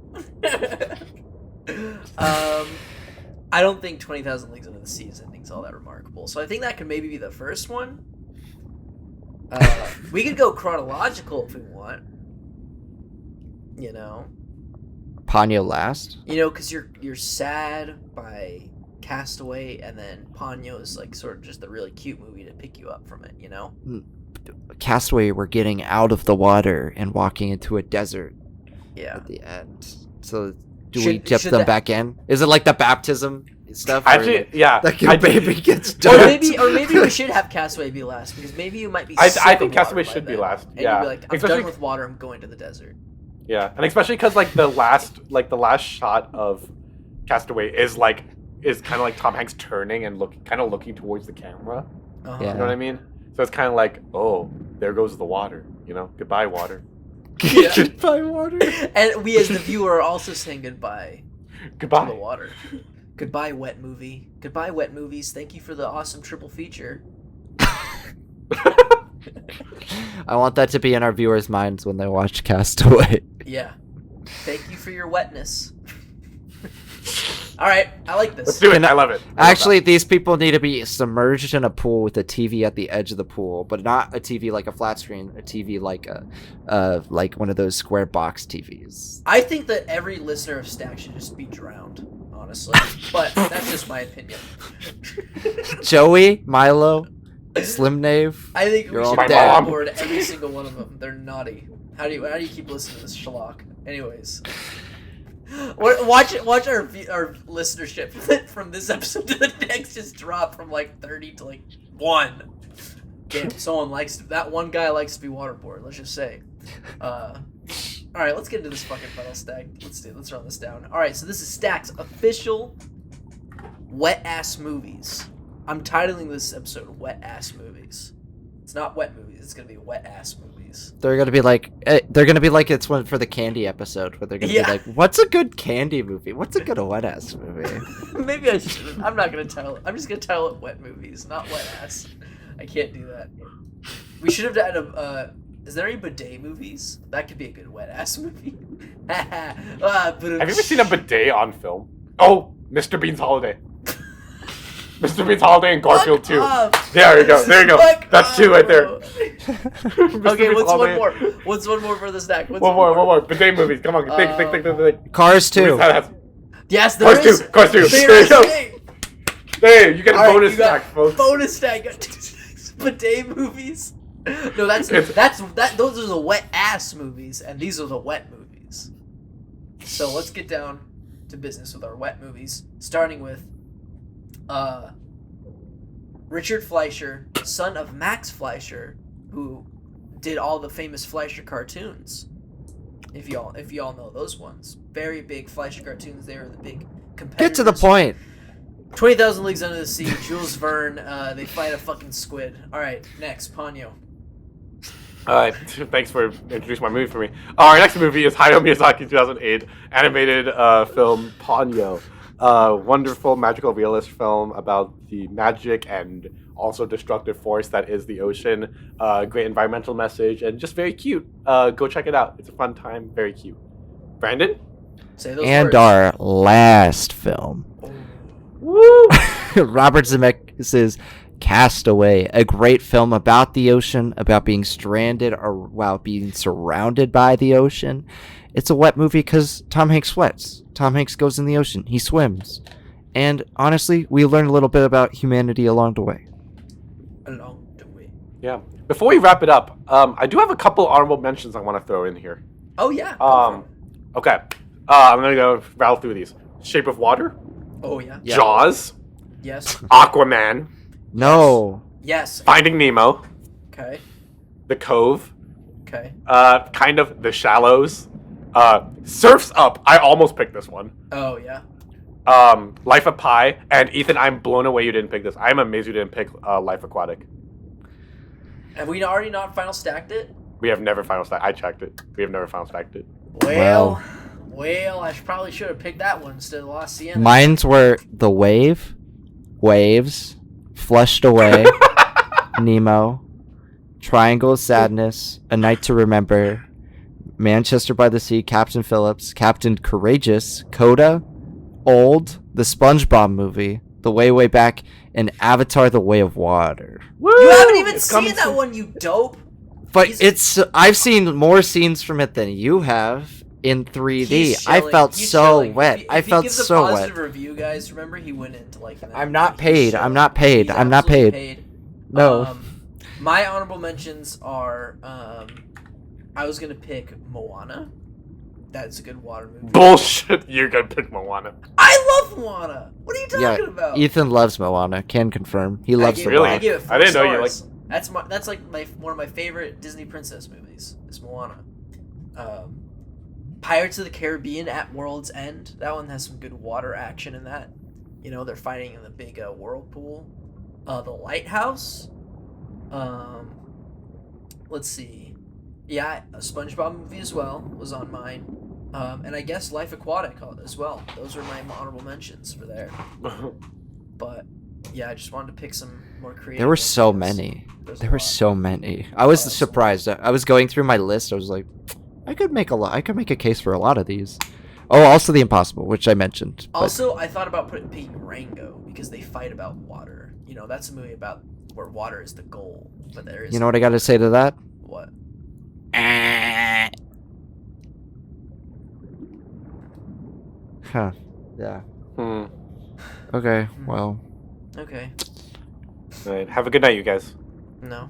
I don't think 20,000 Leagues Under the Sea's ending's all that remarkable. So I think that could maybe be the first one. We could go chronological if we want. You know, Ponyo last. because you're sad by Castaway, and then Ponyo is like sort of just the really cute movie to pick you up from it. You know. Castaway, we're getting out of the water and walking into a desert Yeah. at the end. So do we Should- dip should them that- back in? Is it like the baptism stuff? where, Actually, like, yeah. like your baby gets Or dunked? maybe we should have Castaway be last, because maybe you might be. I sick think of Castaway water by should be then. last, And yeah. you'd be like, I'm Especially- done with water. I'm going to the desert. Yeah, and especially because like the last shot of Castaway is kind of like Tom Hanks turning and looking towards the camera. Uh-huh. Yeah. You know what I mean? So it's kind of like, oh, there goes the water. Goodbye water. Yeah. Goodbye, water. And we, as the viewer, are also saying goodbye to the Goodbye. water. Goodbye, wet movie. Goodbye, wet movies. Thank you for the awesome triple feature. I want that to be in our viewers' minds when they watch Castaway. Yeah. Thank you for your wetness. All right, I like this. Let's do it. Can I love it. Actually, these people need to be submerged in a pool with a TV at the edge of the pool, but not a TV like a flat screen, a TV like like one of those square box TVs. I think that every listener of Stack should just be drowned, honestly. But that's just my opinion. Joey, Milo, Slim Nave. I think You're we all should dead. board every single one of them. They're naughty. How do you keep listening to this schlock? Anyways, watch our listenership from this episode to the next just drop from like 30 to like 1. Damn, that one guy likes to be waterboarded. Let's just say. All right, let's get into this fucking final stack. Let's run this down. All right, so this is Stack's official wet ass movies. I'm titling this episode "Wet Ass Movies." It's not wet movies. It's gonna be wet ass movies. They're gonna be like it's one for the candy episode where they're gonna be like, "What's a good candy movie? What's a good wet ass movie?" Maybe I shouldn't. I'm not gonna title it. I'm just gonna title it "Wet Movies," not "Wet Ass." I can't do that. We should have done a. Is there any bidet movies? That could be a good wet ass movie. Have you ever seen a bidet on film? Oh, Mr. Bean's Holiday. Mr. Bean's Holiday and Garfield 2. There you go. There you go. That's 2 right there. Okay, what's one more? What's one more for the snack? One more. Bidet movies. Come on, think. Cars 2. Yes, there is. Cars 2. There you go. There, you get a bonus snack, folks. Bonus snack. Bidet movies. No, those are the wet ass movies, and these are the wet movies. So let's get down to business with our wet movies, starting with Richard Fleischer, son of Max Fleischer, who did all the famous Fleischer cartoons. If y'all know those ones, very big Fleischer cartoons. They were the big competitors. Get to the point. 20,000 Leagues Under the Sea, Jules Verne. They fight a fucking squid. All right, next Ponyo. Alright, thanks for introducing my movie for me. Our next movie is Hayao Miyazaki's 2008 animated film Ponyo. Wonderful, magical, realist film about the magic and also destructive force that is the ocean. Great environmental message and just very cute. Go check it out. It's a fun time, very cute. Brandon? Say those And words. our last film. Woo! Robert Zemeckis' Castaway, a great film about the ocean, about being stranded or while being surrounded by the ocean. It's a wet movie because Tom Hanks sweats. Tom Hanks goes in the ocean. He swims. And honestly, we learn a little bit about humanity along the way. Along the way. Yeah. Before we wrap it up, I do have a couple honorable mentions I want to throw in here. Oh yeah. Go for it. Okay. I'm gonna go rattle through these. Shape of Water. Oh yeah. Jaws. Yes. Aquaman. No. Yes. Finding Nemo. Okay. The Cove. Okay. Kind of The Shallows. Surf's Up. I almost picked this one. Oh yeah. Life of Pi. And Ethan, I'm blown away you didn't pick this. I'm amazed you didn't pick Life Aquatic. Have we already not final stacked it? We have never final stacked. I checked it. We have never final stacked it. Well, I probably should have picked that one instead of La Sienna. Mines were The Wave, Waves, Flushed Away, Nemo, Triangle of Sadness, A Night to Remember, Manchester by the Sea, Captain Phillips, Captain Courageous, Coda, Old, The SpongeBob Movie, The Way Way Back, and Avatar: The Way of Water. Woo! You haven't even It's seen coming that soon. one, you dope. But I've seen more scenes from it than you have in 3D. He's I chilling. felt He's so chilling. wet. I felt If he gives so a positive wet. review, guys, remember he went into like. I'm not he's paid. chilling. I'm not paid. He's I'm not absolutely paid. No. My honorable mentions are. I was gonna pick Moana. That's a good water movie. Bullshit. You're gonna pick Moana. I love Moana. What are you talking about? Ethan loves Moana. Can confirm. He loves the Really? I water. give it 4 I didn't know you stars. That's like one of my favorite Disney princess movies. Is Moana. Pirates of the Caribbean at World's End. That one has some good water action in that. You know, they're fighting in the big whirlpool. The Lighthouse. Let's see. Yeah, a SpongeBob movie as well was on mine. And I guess Life Aquatic as well. Those are my honorable mentions for there. But yeah, I just wanted to pick some more creative. There were ones so because many. there's a There were lot. so many. I was so surprised. I was going through my list. I was like, I could make a case for a lot of these. Oh, also The Impossible, which I mentioned. but- Also, I thought about picking Rango because they fight about water. You know, that's a movie about where water is the goal, but there is. you know what I got to say to that? What? Huh. Yeah. Hmm. Okay. Well. Okay. All right. Have a good night, you guys. No.